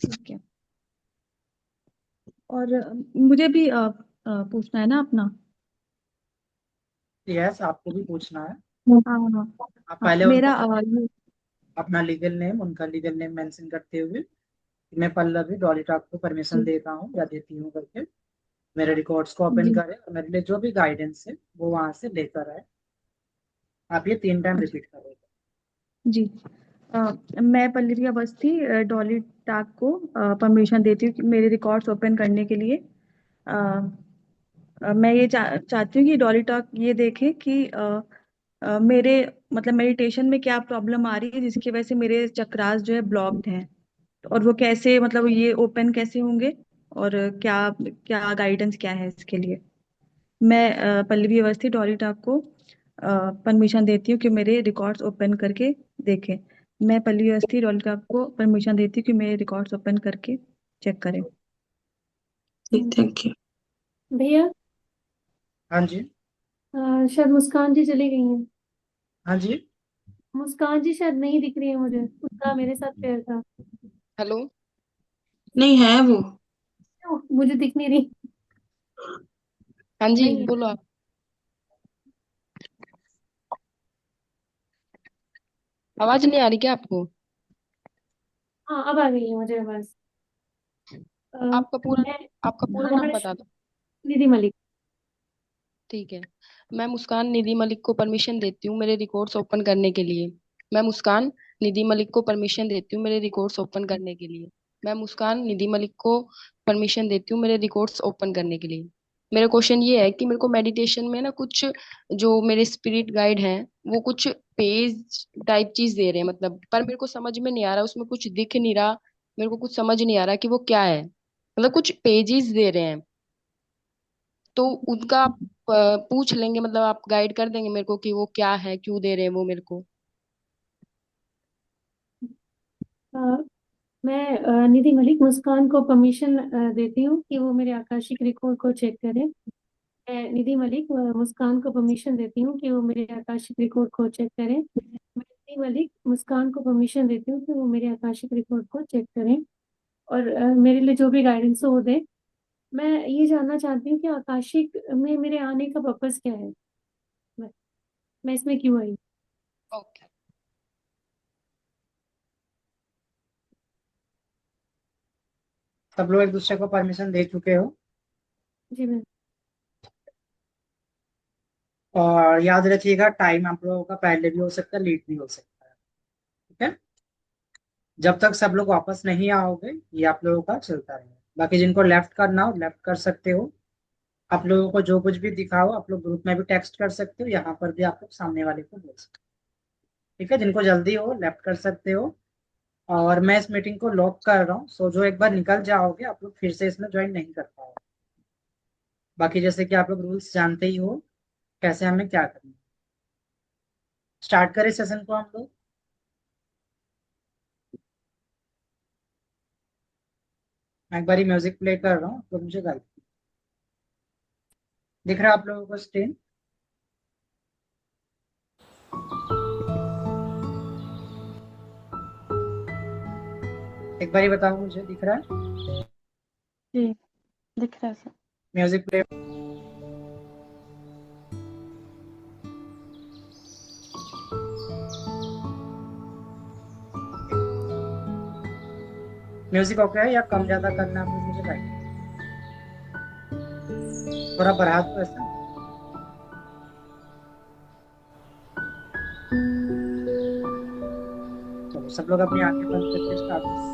ठीक है। और मुझे भी पूछना है ना अपना। यस, आपको भी पूछना है। हाँ हाँ आप हाँ, पहले उनको मेरा अपना लीगल नेम, उनका लीगल नेम मेंशन करते हुए कि मैं पल्लवी डॉली टॉक को परमिशन जी देता हूँ या देती हूँ करके मेरे रिकॉर्ड्स को ओपन जी करें और मेरे लिए जो भी गाइडेंस है वो वहां से लेकर आए। आप ये 3 टाइम रिपीट करोगे। जी। मैं पल्लवी अवस्थी डॉली टाक को परमिशन देती हूँ कि मेरे रिकॉर्ड्स ओपन करने के लिए। अ, मैं ये चाहती हूँ कि डॉली टाक ये देखे कि मेरे मतलब मेडिटेशन में क्या प्रॉब्लम आ रही है जिसकी वजह से मेरे चक्रास जो है ब्लॉक्ड हैं, और वो कैसे मतलब ये ओपन कैसे होंगे, और क्या क्या गाइडेंस क्या है इसके लिए। मैं पल्लवी अवस्थी डॉली टाक को परमिशन देती हूँ कि मेरे रिकॉर्ड्स ओपन करके देखें। मैं पल्लवी अवस्थी डॉली टाक को परमिशन देती हूँ कि मेरे रिकॉर्ड्स ओपन करके चेक करें। ठीक, थैंक यू। भैया हाँ जी। शायद मुस्कान जी चली गई हैं। हाँ जी। मुस्कान जी शायद नहीं दिख रही है मुझे, उसका मेरे साथ पेयर था। हेलो। नहीं है वो। ओह, मुझे दिख नहीं रही। हाँ जी, नहीं है। बोलो आप। आवाज नहीं आ रही क्या आपको? हाँ अब आ गई है मुझे आवाज। आपका पूरा मैं आपका पूरा नाम हमारे बता दो। निधि मलिक। ठीक है। मैं मुस्कान निधि मलिक को परमिशन देती हूँ मेरे रिकॉर्ड्स ओपन करने के लिए। मैं मुस्कान निधि मलिक को परमिशन देती हूँ मेरे रिकॉर्ड्स ओपन करने के लिए। मैं मुस्कान निधि मलिक को परमिशन देती हूँ मेरे रिकॉर्ड्स ओपन करने के लिए। मेरा क्वेश्चन ये है कि मेरे को मेडिटेशन में ना कुछ जो मेरे स्पिरिट गाइड हैं वो कुछ पेज टाइप चीज दे रहे हैं, मतलब पर मेरे को समझ में नहीं आ रहा, उसमें कुछ दिख नहीं रहा। मेरे को कुछ समझ नहीं आ रहा कि वो क्या है, मतलब कुछ पेजेस दे रहे हैं। तो उनका आप पूछ लेंगे, मतलब आप गाइड कर देंगे मेरे को कि वो क्या है, क्यों दे रहे हैं वो मेरे को। अ, मैं निधि मलिक मुस्कान को परमिशन देती हूँ कि वो मेरे आकाशिक रिकॉर्ड को चेक करें। मैं निधि मलिक मुस्कान को परमिशन देती हूँ कि वो मेरे आकाशिक रिकॉर्ड को चेक करें। मैं निधि मलिक मुस्कान को परमिशन देती हूँ कि वो मेरे आकाशिक रिकॉर्ड को चेक करें और मेरे लिए जो भी गाइडेंस हो वो दे। मैं ये जानना चाहती हूँ कि आकाशिक में मेरे आने का पर्पस क्या है। मैं, मैं इसमें क्यों आई। ओके। सब लोग एक दूसरे को परमिशन दे चुके हो। जी मैं। और याद रखिएगा टाइम आप लोगों का पहले भी हो सकता है, लेट भी हो सकता है। ठीक है। जब तक सब लोग वापस नहीं आओगे ये आप लोगों का चलता रहेगा। बाकी जिनको लेफ्ट करना हो लेफ्ट कर सकते हो। आप लोगों को जो कुछ भी दिखा हो आप लोग ग्रुप में भी टेक्स्ट कर सकते हो, यहाँ पर भी आप लोग सामने वाले को बोल सकते हो। ठीक है। जिनको जल्दी हो लेफ्ट कर सकते हो। और मैं इस मीटिंग को लॉक कर रहा हूँ, सो जो एक बार निकल जाओगे आप लोग फिर से इसमें ज्वाइन नहीं कर पाओगे। बाकी जैसे कि आप लोग रूल्स जानते ही हो कैसे हमें क्या करना है। स्टार्ट करें सेशन को हम लोग। मैं एक बारी म्यूजिक प्ले कर रहा हूँ तो मुझे गाइड दिख रहा है आप लोगों को स्क्रीन। एक बारी बताओ मुझे दिख रहा है। जी दिख रहा है sir. Music play. Music okay है या कम ज्यादा करना है आप लोग मुझे गाइड थोड़ा बढ़ा दो ऐसा। तो सब लोग अपनी आंखें बंद करके स्टार्ट करो।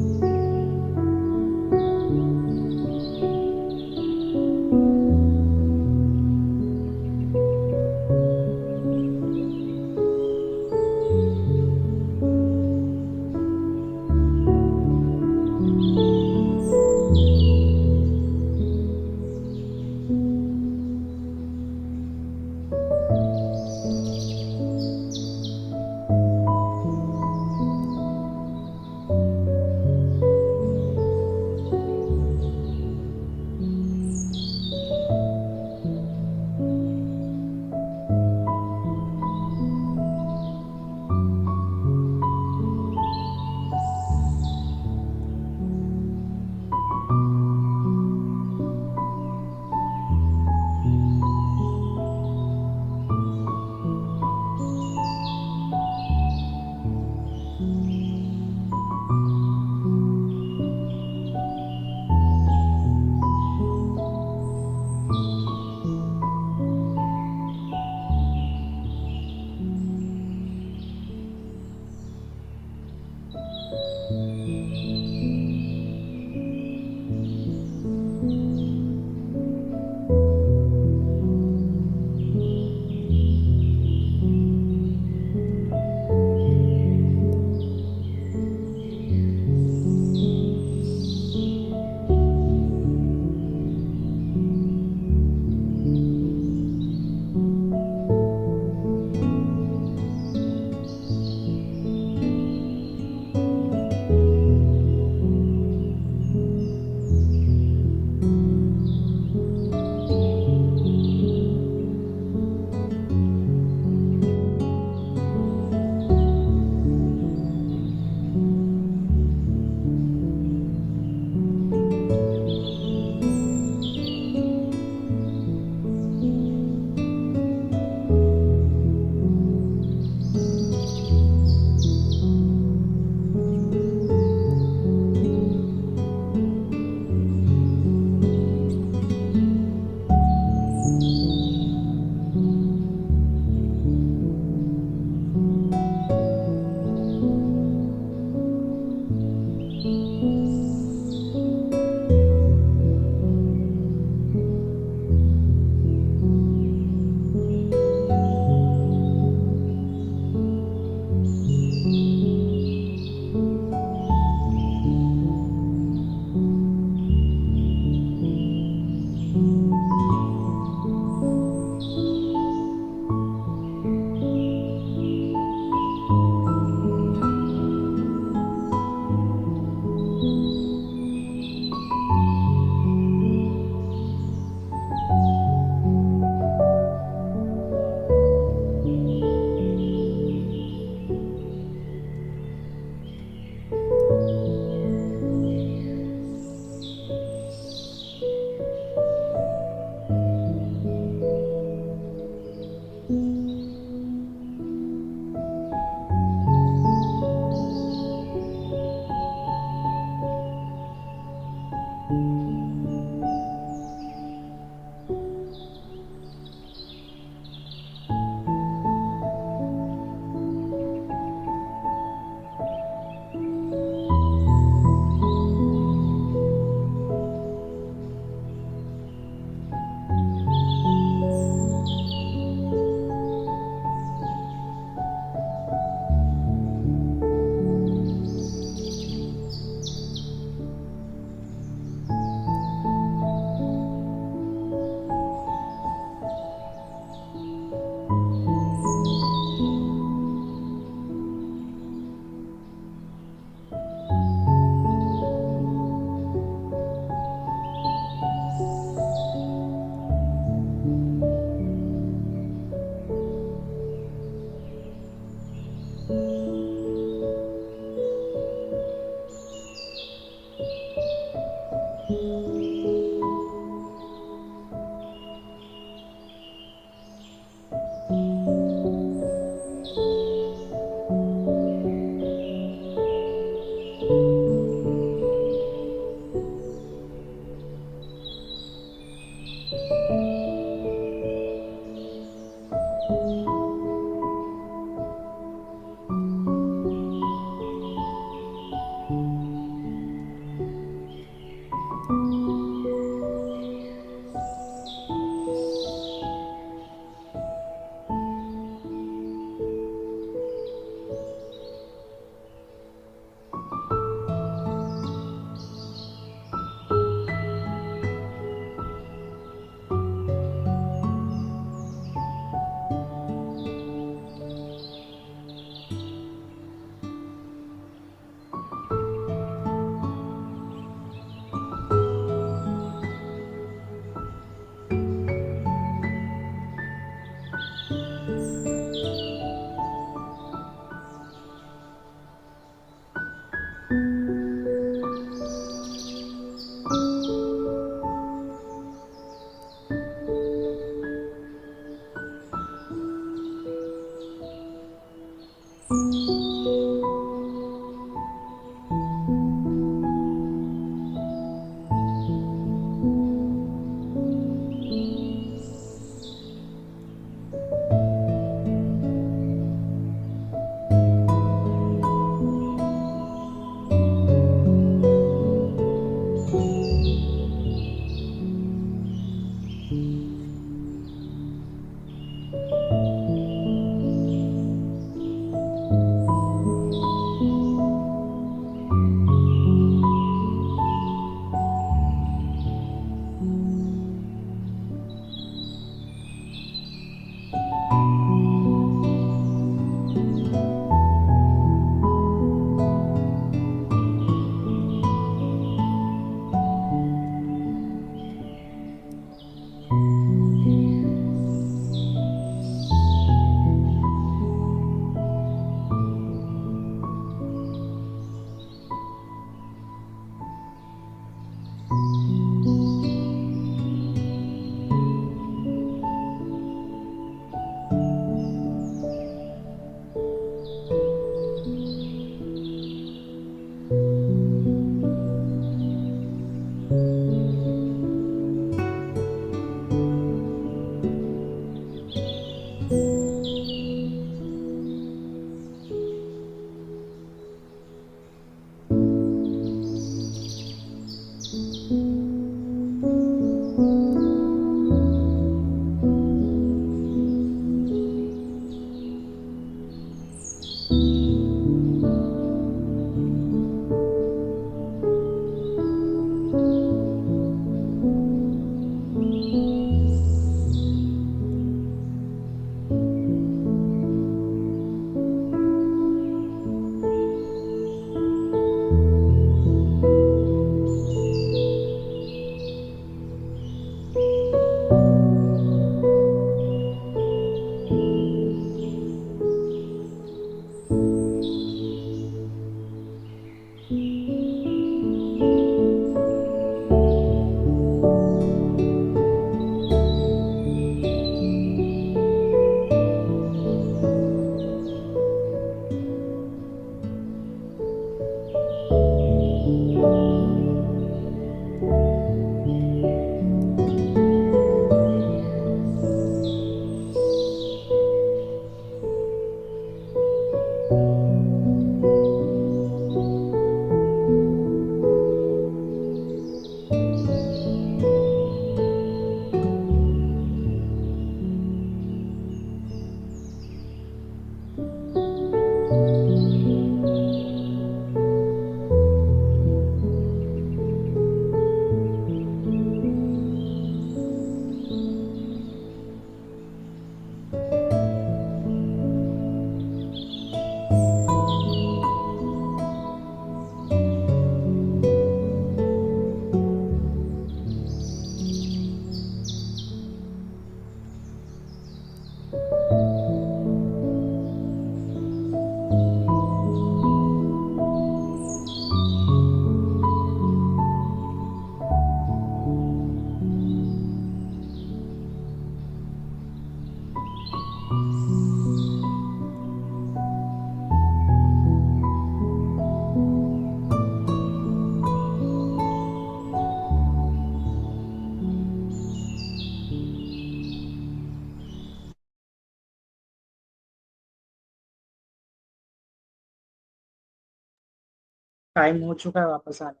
टाइम हो चुका है वापस आने।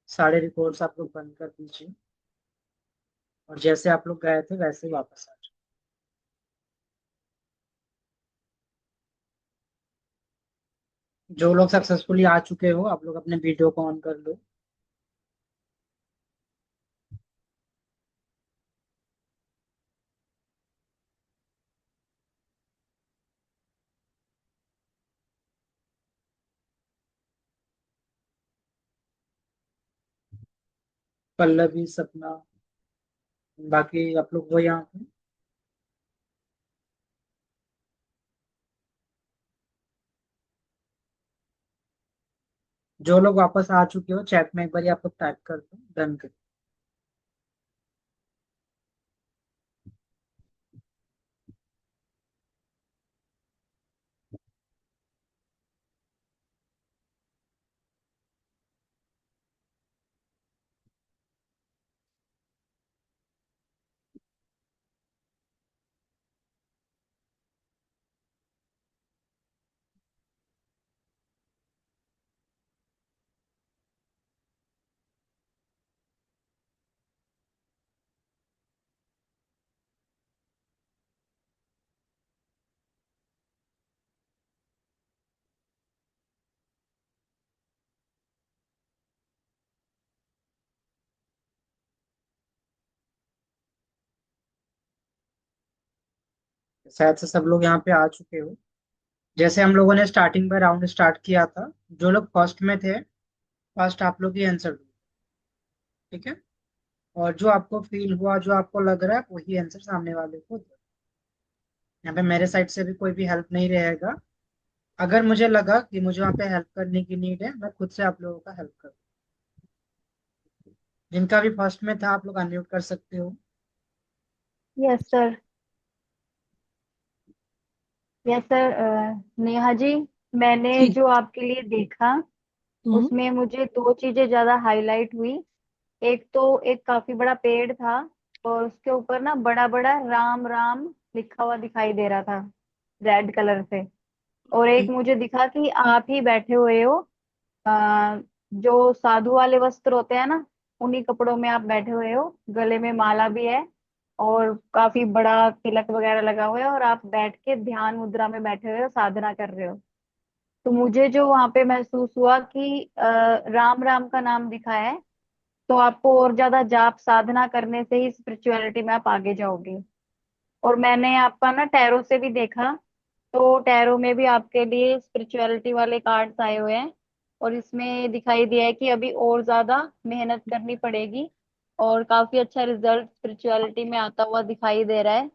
सारे रिकॉर्ड्स आप लोग बंद कर दीजिए और जैसे आप लोग गए थे वैसे ही वापस आ जाओ। जो लोग सक्सेसफुली आ चुके हो आप लोग अपने वीडियो को ऑन कर लो। पल्लवी, सपना, बाकी आप लोग वो यहाँ पे। जो लोग वापस आ चुके हो चैट में एक बार आप लोग टाइप कर दो, डन कर। शायद से सब लोग यहाँ पे आ चुके हो। जैसे हम लोगों ने स्टार्टिंग में राउंड स्टार्ट किया था, जो लोग फर्स्ट में थे, फर्स्ट आप लोग ही आंसर दो, ठीक है। और जो आपको फील हुआ, जो आपको लग रहा है, वही आंसर सामने वाले को दो। यहाँ पे मेरे साइड से भी कोई भी हेल्प नहीं रहेगा। अगर मुझे लगा कि मुझे वहाँ पे हेल्प करने की नीड है, मैं खुद से आप लोगों का हेल्प करूँ। जिनका भी फर्स्ट में था, आप लोग अनम्यूट कर सकते हो। Yes sir. Yes sir. Neha ji, मैंने जी। जो आपके लिए देखा हम्म। उसमें मुझे दो चीजें ज्यादा हाईलाइट हुई। एक तो एक काफी बड़ा पेड़ था और उसके ऊपर ना बड़ा बड़ा राम राम लिखा हुआ दिखाई दे रहा था रेड कलर से। और एक मुझे दिखा कि आप ही बैठे हुए हो, जो साधु वाले वस्त्र होते हैं ना, उन्हीं कपड़ों में आप बैठे हुए हो, गले में माला भी है और काफी बड़ा तिलक वगैरह लगा हुआ है, और आप बैठ के ध्यान मुद्रा में बैठे हुए हो, साधना कर रहे हो। तो मुझे जो वहां पे महसूस हुआ कि राम राम का नाम दिखा है, तो आपको और ज्यादा जाप साधना करने से ही स्पिरिचुअलिटी में आप आगे जाओगे। और मैंने आपका ना टैरो से भी देखा, तो टैरो में भी आपके लिए स्पिरिचुअलिटी वाले कार्ड्स आए हुए हैं। और इसमें दिखाई दिया है कि अभी और ज्यादा मेहनत करनी पड़ेगी और काफी अच्छा रिजल्ट स्पिरिचुअलिटी में आता हुआ दिखाई दे रहा है।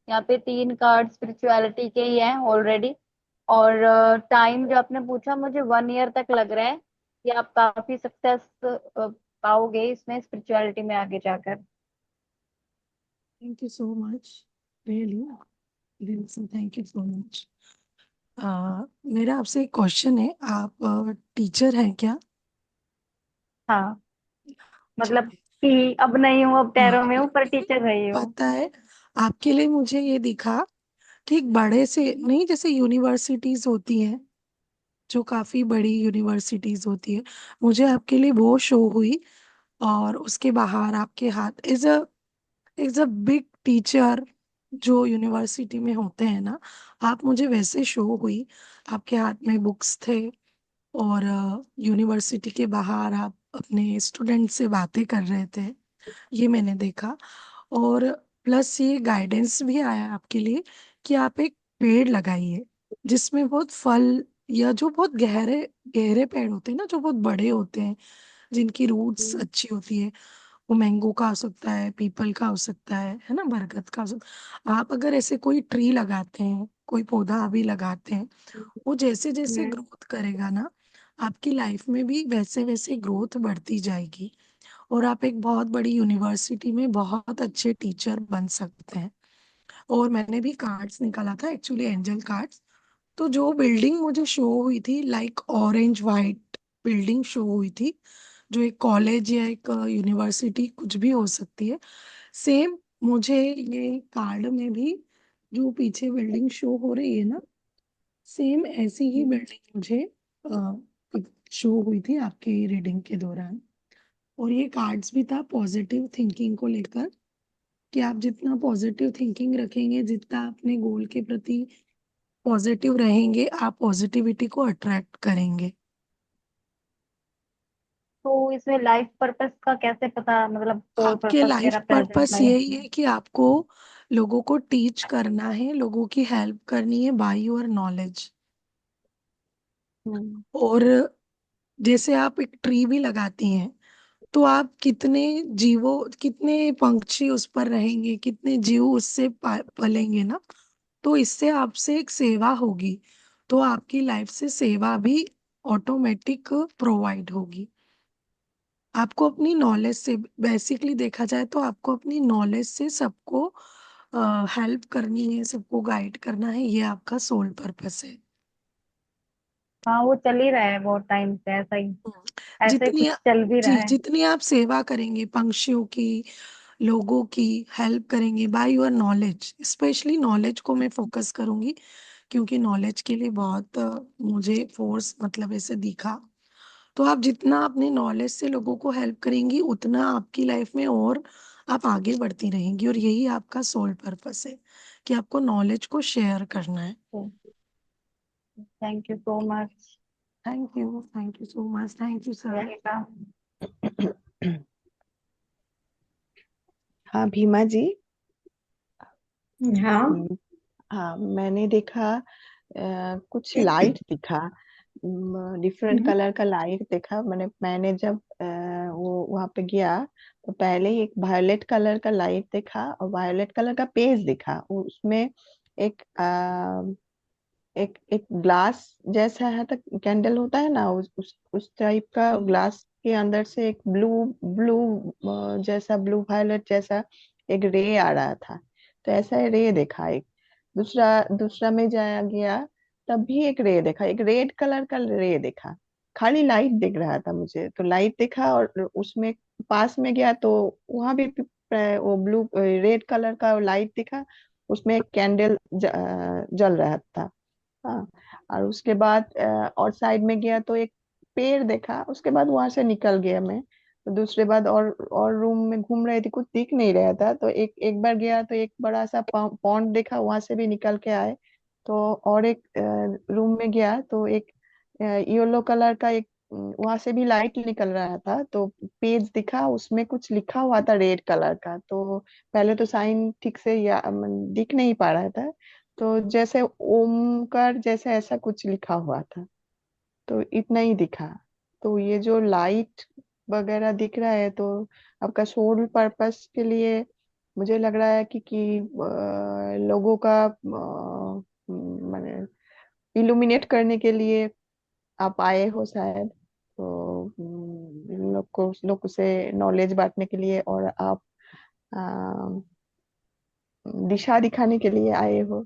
यहाँ पे 3 कार्ड स्पिरिचुअलिटी के ही हैं ऑलरेडी। और टाइम जो आपने पूछा, मुझे 1 ईयर तक लग रहा है कि आप काफी सक्सेस पाओगे इसमें स्पिरिचुअलिटी में आगे जाकर। Thank you so much, really, दिल से थैंक यू सो मच। मेरा आपसे एक क्वेश्चन है, आप टीचर हैं क्या? हाँ, अच्छा। मतलब कि अब नहीं हूँ, अब टैरो में हूँ, पर क्योंकि टीचर रही हूँ। पता है, आपके लिए मुझे ये दिखा कि एक बड़े से नहीं, जैसे यूनिवर्सिटीज होती हैं, जो काफी बड़ी यूनिवर्सिटीज होती है, मुझे आपके लिए वो शो हुई। और उसके बाहर आपके हाथ इज अ बिग टीचर, जो यूनिवर्सिटी में होते हैं ना, आप मुझे वैसे शो हुई। आपके हाथ में बुक्स थे और यूनिवर्सिटी के बाहर आप अपने स्टूडेंट से बातें कर रहे थे, ये मैंने देखा। और प्लस ये गाइडेंस भी आया आपके लिए कि आप एक पेड़ लगाइए जिसमें बहुत फल, या जो बहुत गहरे गहरे पेड़ होते हैं ना, जो बहुत बड़े होते हैं, जिनकी रूट्स अच्छी होती है। वो मैंगो का हो सकता है, पीपल का हो सकता है ना, बरगद का हो सकता है। आप अगर ऐसे कोई ट्री लगाते हैं, कोई पौधा अभी लगाते हैं, वो जैसे जैसे हम्म। ग्रोथ करेगा ना, आपकी लाइफ में भी वैसे वैसे ग्रोथ बढ़ती जाएगी। और आप एक बहुत बड़ी यूनिवर्सिटी में बहुत अच्छे टीचर बन सकते हैं। और मैंने भी कार्ड्स निकाला था, एक्चुअली एंजल कार्ड्स। तो जो बिल्डिंग मुझे शो हुई थी, like orange white building show हुई थी, जो एक कॉलेज या एक यूनिवर्सिटी कुछ भी हो सकती है, सेम मुझे ये कार्ड में भी जो पीछे बिल्डिंग शो हो रही है ना, सेम ऐसी ही बिल्डिंग मुझे शो हुई थी आपकी रीडिंग के दौरान। और ये कार्ड्स भी था पॉजिटिव थिंकिंग को लेकर, कि आप जितना पॉजिटिव थिंकिंग रखेंगे, जितना अपने गोल के प्रति पॉजिटिव रहेंगे, आप पॉजिटिविटी को अट्रैक्ट करेंगे। तो इसमें लाइफ पर्पस का कैसे पता, मतलब कोर आपके पर्पस लाइफ मेरा प्रेजेंट पर्पस लाइफ। यही है कि आपको लोगों को टीच करना है, लोगों की हेल्प करनी है बाय योर नॉलेज। हम्म। और जैसे आप एक ट्री भी लगाती हैं, तो आप कितने पंछी उस पर रहेंगे, कितने जीव उससे पलेंगे ना, तो इससे आपसे एक सेवा होगी। तो आपकी लाइफ से सेवा भी ऑटोमेटिक प्रोवाइड होगी। आपको अपनी नॉलेज से, बेसिकली देखा जाए तो आपको अपनी नॉलेज से सबको हेल्प करनी है, सबको गाइड करना है, ये आपका सोल पर्पस है। हाँ, वो चल ही रहा है बहुत टाइम से ऐसा ही। ऐसे जितनी कुछ चल भी रहा जी, है। जितनी आप सेवा करेंगे पंछियों की, लोगों की हेल्प करेंगे by your knowledge, specially knowledge को मैं फोकस करूंगी, क्योंकि नॉलेज के लिए बहुत मुझे फोर्स मतलब ऐसे दिखा। तो आप जितना अपने नॉलेज से लोगों को हेल्प करेंगी, उतना आपकी लाइफ में और आप आगे बढ़ती रहेंगी। और यही आपका सोल पर्पस है, कि आपको नॉलेज को शेयर करना है। Thank you so much. Thank you so much, thank you sir. हाँ भीमा जी, हाँ। हाँ, मैंने देखा कुछ लाइट दिखा, डिफरेंट हम्म, कलर का लाइट देखा। मैंने जब वो वहां पे गया तो पहले ही एक वायलेट कलर का लाइट देखा और वायलेट कलर का पेज दिखा। उसमें एक एक एक ग्लास जैसा है, तो कैंडल होता है ना, उस टाइप का ग्लास के अंदर से एक ब्लू ब्लू जैसा, ब्लू वायलेट जैसा एक रे आ रहा था। तो ऐसा रे देखा एक। दूसरा दूसरा में जाया गया, तब भी एक रे देखा, एक रेड कलर का रे देखा। खाली लाइट दिख रहा था मुझे, तो लाइट देखा। और उसमें पास में गया तो वहां भी वो ब्लू रेड कलर का लाइट दिखा। उसमें एक कैंडल जल रहा था। हाँ। और उसके बाद और साइड में गया तो एक पेड़ देखा। उसके बाद वहां से निकल गया मैं। तो दूसरे बाद और रूम में घूम रही थी, कुछ दिख नहीं रहा था। तो एक एक बार गया तो एक बड़ा सा पॉन्ड देखा, वहां से भी निकल के आए। तो और एक रूम में गया तो एक येलो कलर का एक वहां से भी लाइट निकल रहा था। तो पेज दिखा, उसमें कुछ लिखा हुआ था रेड कलर का। तो पहले तो साइन ठीक से दिख नहीं पा रहा था। तो जैसे ओमकार जैसे ऐसा कुछ लिखा हुआ था, तो इतना ही दिखा। तो ये जो लाइट वगैरह दिख रहा है, तो आपका सोल पर्पस के लिए मुझे लग रहा है कि लोगों का माने इल्यूमिनेट करने के लिए आप आए हो शायद। तो लोग से नॉलेज बांटने के लिए, और आप अ, दिशा दिखाने के लिए आए हो।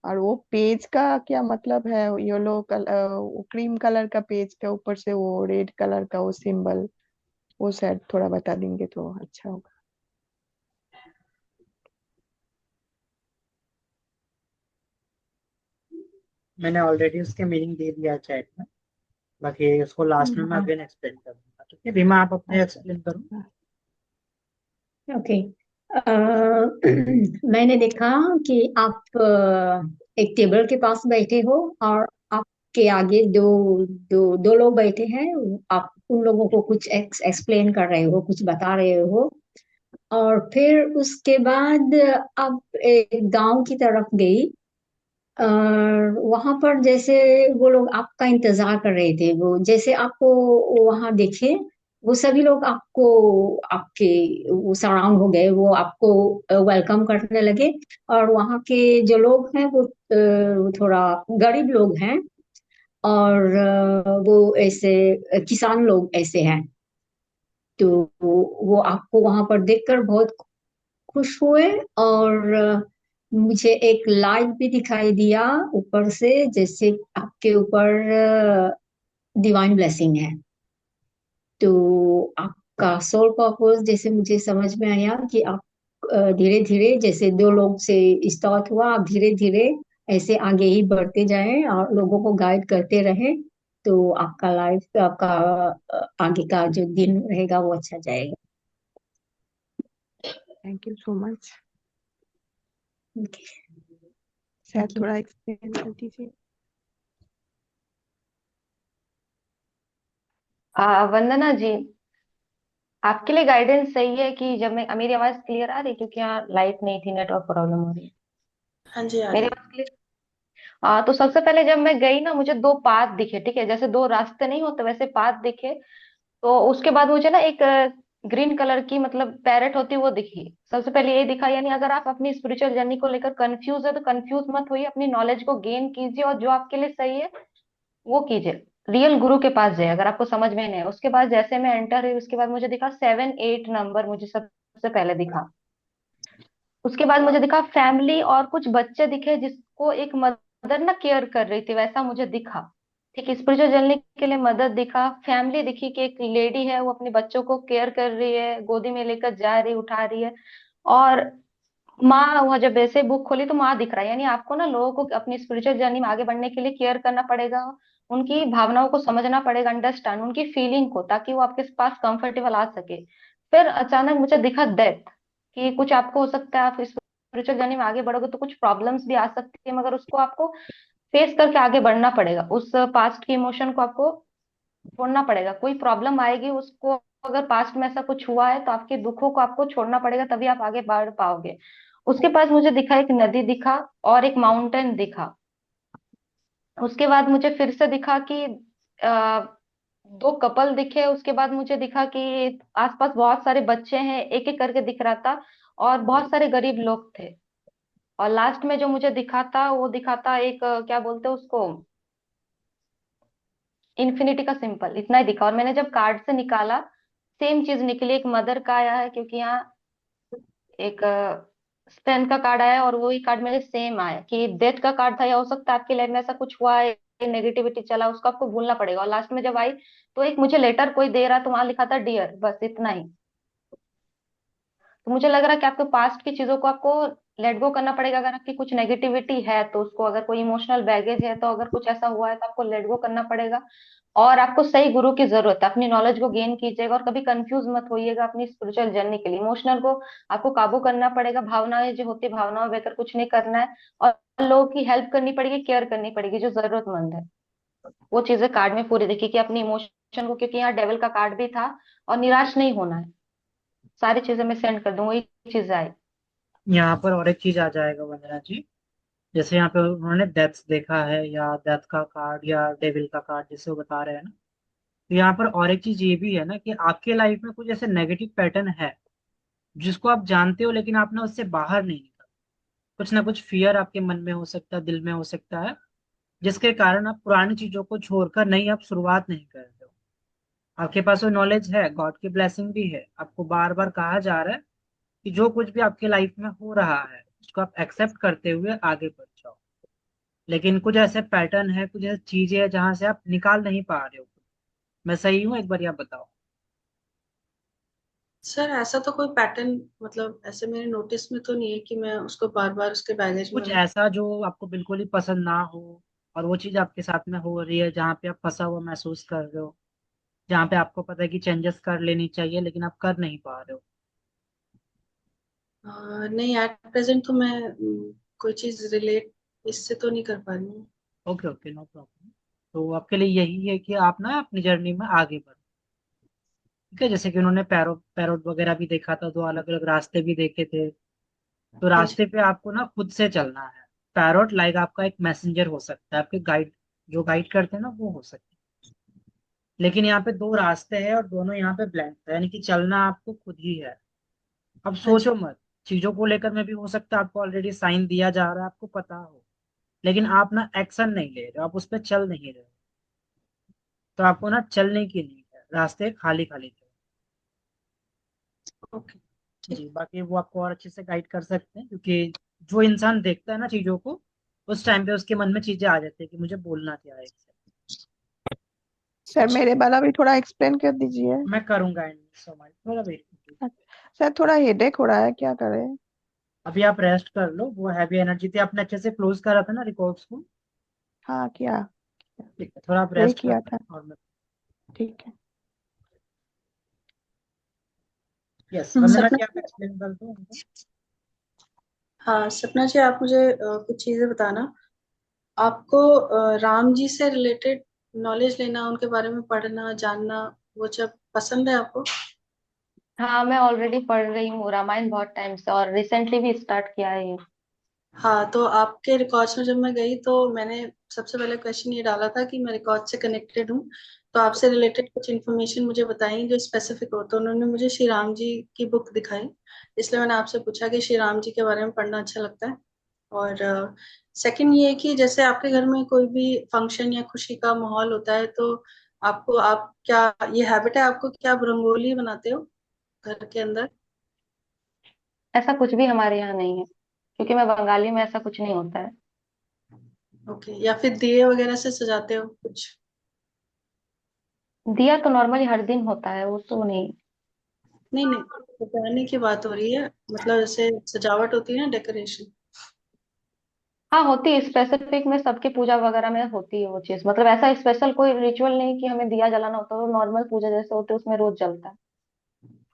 और वो पेज का क्या मतलब है, येलो कलर, वो क्रीम कलर का पेज के ऊपर से वो रेड कलर का वो सिंबल, वो शायद थोड़ा बता देंगे तो अच्छा होगा। मैंने ऑलरेडी उसके मीनिंग दे दिया चैट में, बाकी उसको लास्ट में मैं हाँ, अगेन एक्सप्लेन करूंगा। ठीक है रीमा, आप अपने अच्छा। एक्सप्लेन करो। हाँ। ओके। मैंने देखा कि आप एक टेबल के पास बैठे हो और आपके आगे दो दो दो लोग बैठे हैं। आप उन लोगों को कुछ एक्सप्लेन कर रहे हो, कुछ बता रहे हो। और फिर उसके बाद आप एक गांव की तरफ गई और वहां पर जैसे वो लोग आपका इंतजार कर रहे थे। वो जैसे आपको वहां देखे, वो सभी लोग आपको आपके वो सराउंड हो गए, वो आपको वेलकम करने लगे। और वहाँ के जो लोग हैं वो थोड़ा गरीब लोग हैं। और वो ऐसे किसान लोग ऐसे हैं। तो वो आपको वहां पर देखकर बहुत खुश हुए। और मुझे एक लाइट भी दिखाई दिया ऊपर से, जैसे आपके ऊपर डिवाइन ब्लेसिंग है। तो आपका सोल पर्पस जैसे मुझे समझ में आया कि आप धीरे धीरे, जैसे दो लोग से स्टार्ट हुआ, आप धीरे धीरे ऐसे आगे ही बढ़ते जाएं और लोगों को गाइड करते रहे। तो आपका लाइफ, आपका आगे का जो दिन रहेगा वो अच्छा जाएगा। Thank you so much. Okay, शायद थैंक यू। थोड़ा एक्सप्लेन कर दीजिए। वंदना जी, आपके लिए गाइडेंस सही है कि जब मैं मेरी आवाज क्लियर आ रही है? क्योंकि यहाँ लाइट नहीं थी, नेटवर्क प्रॉब्लम हो रही है। हाँ जी, आ मेरी रही है। आवाज क्लियर? तो सबसे पहले जब मैं गई ना, मुझे दो पाथ दिखे, ठीक है, जैसे दो रास्ते नहीं होते वैसे पाथ दिखे। तो उसके बाद मुझे ना एक ग्रीन कलर की, मतलब पैरेट होती है, वो दिखी। सबसे पहले ये दिखा। यानी अगर आप अपनी स्पिरिचुअल जर्नी को लेकर कंफ्यूज है तो कंफ्यूज मत होइए, अपनी नॉलेज को गेन कीजिए और जो आपके लिए सही है वो कीजिए। रियल गुरु के पास जाइए अगर आपको समझ में नहीं है। उसके बाद जैसे मैं एंटर हुई, उसके बाद मुझे दिखा 7 8 नंबर, मुझे सबसे पहले दिखा। उसके बाद मुझे दिखा फैमिली और कुछ बच्चे दिखे जिसको एक मदर ना केयर कर रही थी, वैसा मुझे दिखा। ठीक है, स्पिरिचुअल जर्नी के लिए मदद दिखा। फैमिली दिखी कि एक लेडी है, वो अपने बच्चों को केयर कर रही है, गोदी में लेकर जा रही, उठा रही है। और माँ, वह जब वैसे बुक खोली तो माँ दिख रहा है। यानी आपको ना लोगों को अपनी स्पिरिचुअल जर्नी में आगे बढ़ने के लिए केयर करना पड़ेगा, उनकी भावनाओं को समझना पड़ेगा, अंडरस्टैंड उनकी फीलिंग को, ताकि वो आपके पास कंफर्टेबल आ सके। फिर अचानक मुझे दिखा डेथ, कि कुछ आपको हो सकता है, आप स्पिरिचुअल जर्नी में आगे बढ़ोगे तो कुछ प्रॉब्लम्स भी आ सकती है, मगर उसको आपको फेस करके आगे बढ़ना पड़ेगा। उस पास्ट की इमोशन को आपको छोड़ना पड़ेगा। कोई प्रॉब्लम आएगी उसको, अगर पास्ट में ऐसा कुछ हुआ है तो आपके दुखों को आपको छोड़ना पड़ेगा, तभी आप आगे बढ़ पाओगे। उसके पास मुझे दिखा, एक नदी दिखा और एक माउंटेन दिखा। उसके बाद मुझे फिर से दिखा कि आ, दो कपल दिखे। उसके बाद मुझे दिखा कि आसपास बहुत सारे बच्चे हैं, एक एक करके दिख रहा था, और बहुत सारे गरीब लोग थे। और लास्ट में जो मुझे दिखा था वो दिखा था एक क्या बोलते हैं उसको, इन्फिनिटी का सिंपल। इतना ही दिखा। और मैंने जब कार्ड से निकाला, सेम चीज निकली। एक मदर का आया है, क्योंकि यहाँ एक स्ट्रेंथ का कार्ड आया है, और वही कार्ड मेरे सेम आया कि डेथ का कार्ड था, या हो सकता है आपकी लाइफ में ऐसा कुछ हुआ है, नेगेटिविटी चला, उसको आपको भूलना पड़ेगा। और लास्ट में जब आई तो एक मुझे लेटर कोई दे रहा, तो वहां लिखा था डियर, बस इतना ही। तो मुझे लग रहा है कि आपके पास्ट की चीजों को आपको लेट गो करना पड़ेगा। अगर आपकी कुछ नेगेटिविटी है तो उसको, अगर कोई इमोशनल बैगेज है, तो अगर कुछ ऐसा हुआ है तो आपको लेट गो करना पड़ेगा। और आपको सही गुरु की जरूरत है। अपनी नॉलेज को गेन कीजिएगा, और कभी कंफ्यूज मत होइएगा अपनी स्पिरिचुअल जर्नी के लिए। इमोशनल को आपको काबू करना पड़ेगा। भावनाएं जो होती है, भावनाओं में बहकर कुछ नहीं करना है। और लोगों की हेल्प करनी पड़ेगी, केयर करनी पड़ेगी जो जरूरतमंद है। वो चीजें कार्ड में पूरी देखी कि अपनी इमोशन को, क्योंकि यहाँ डेविल का कार्ड भी था, और निराश नहीं होना है। सारी चीजें मैं सेंड कर दूंगा, वही चीजें आई। यहाँ पर और एक चीज आ जाएगा वंदना जी। जैसे यहाँ पे उन्होंने डेथ देखा है, या डेथ का कार्ड, या डेविल का कार्ड जैसे वो बता रहे हैं ना। तो यहाँ पर और एक चीज ये भी है ना कि आपके लाइफ में कुछ ऐसे नेगेटिव पैटर्न है जिसको आप जानते हो, लेकिन आपने उससे बाहर नहीं निकला। कुछ ना कुछ फियर आपके मन में हो सकता है, दिल में हो सकता है, जिसके कारण आप पुरानी चीजों को छोड़कर नई आप शुरुआत नहीं कर रहे हो। आपके पास वो नॉलेज है, गॉड की ब्लेसिंग भी है। आपको बार बार कहा जा रहा है कि जो कुछ भी आपके लाइफ में हो रहा है उसको आप एक्सेप्ट करते हुए आगे बढ़ जाओ। लेकिन कुछ ऐसे पैटर्न है, कुछ ऐसी चीजें हैं जहां से आप निकाल नहीं पा रहे हो। मैं सही हूँ? एक बार आप बताओ। सर ऐसा तो कोई पैटर्न, मतलब ऐसे मेरे नोटिस में तो नहीं है कि मैं उसको बार बार उसके बैगेज में कुछ ऐसा जो आपको बिल्कुल ही पसंद ना हो, और वो चीज आपके साथ में हो रही है, जहाँ पे आप फंसा हुआ महसूस कर रहे हो, जहाँ पे आपको पता है कि चेंजेस कर लेनी चाहिए लेकिन आप कर नहीं पा रहे हो। नहीं, एट प्रेजेंट तो मैं कोई चीज रिलेट इससे तो नहीं कर पा रही हूँ। Okay okay, no problem. तो आपके लिए यही है कि आप ना अपनी जर्नी में आगे बढ़ो। ठीक है, जैसे कि उन्होंने पैरोट पैरोट वगैरह भी देखा था, तो अलग अलग रास्ते भी देखे थे। तो हाँ जी। रास्ते पे आपको ना खुद से चलना है। पैरोट लाइक आपका एक मैसेंजर हो सकता है, आपके गाइड, जो गाइड करते हैं ना वो हो सकते हैं। लेकिन यहाँ पे दो रास्ते हैं और दोनों यहाँ पे ब्लैंक है, यानी कि चलना आपको खुद ही है। अब हाँ जी। सोचो मत। चीजों को लेकर में भी हो सकता है आपको ऑलरेडी साइन दिया जा रहा है, आपको पता हो, लेकिन आप ना एक्शन नहीं ले रहे हो, आप उस पर चल नहीं रहे हो। तो आपको ना चलने की नहीं है, रास्ते खाली खाली थे। ओके। ठीक। जी, बाकी वो आपको और अच्छे से गाइड कर सकते हैं, क्योंकि जो इंसान देखता है ना चीजों को, उस टाइम पे उसके मन में चीजें आ जाती है कि मुझे बोलना क्या है इससे। सर मेरे वाला भी थोड़ा एक्सप्लेन कर दीजिए। मैं करूंगा इन सो मच, थोड़ा वेट कीजिए। सर थोड़ा हेडेक हो रहा है, क्या करें? अभी आप रेस्ट कर लो। वो हैवी एनर्जी थी, आपने अच्छे से क्लोज करा था ना रिकॉर्ड्स को। हाँ किया। ठीक है, थोड़ा आप वही रेस्ट कर किया था। लो और मैं। ठीक है। यस वंदना सपना। जी, आप एक्सप्लेन कर दो उनको। हाँ सपना जी, आप मुझे कुछ चीजें बताना। आपको राम जी से रिलेटेड नॉलेज लेना, उनके बारे में पढ़ना जानना, वो जब पसंद है आपको? हाँ, मैं ऑलरेडी पढ़ रही हूँ रामायण बहुत टाइम से, और रिसेंटली भी स्टार्ट किया है ये। हाँ, तो आपके रिकॉर्ड्स में जब मैं गई तो मैंने सबसे पहले क्वेश्चन ये डाला था कि मैं रिकॉर्ड से कनेक्टेड हूँ, तो आपसे रिलेटेड कुछ इन्फॉर्मेशन मुझे बताई जो स्पेसिफिक हो। तो उन्होंने मुझे श्री राम जी की बुक दिखाई, इसलिए मैंने आपसे पूछा कि श्री राम जी के बारे में पढ़ना अच्छा लगता है। और सेकंड ये है कि जैसे आपके घर में कोई भी फंक्शन या खुशी का माहौल होता है, तो आपको, आप क्या, ये हैबिट है आपको कि आप रंगोली बनाते हो घर के अंदर? ऐसा कुछ भी हमारे यहाँ नहीं है, क्योंकि मैं बंगाली में ऐसा कुछ नहीं होता है। ओके, या फिर दिए वगैरह से सजाते हो कुछ? दिया तो नॉर्मली हर दिन होता है, वो तो नहीं। नहीं नहीं, सजाने की बात हो रही है, मतलब जैसे सजावट होती है ना, डेकोरेशन। हाँ, होती है स्पेसिफिक में, सबके पूजा वगैरह में होती है वो चीज। मतलब ऐसा स्पेशल कोई रिचुअल नहीं कि हमें दिया जलाना होता है, वो नॉर्मल पूजा जैसे होते है उसमें रोज जलता है।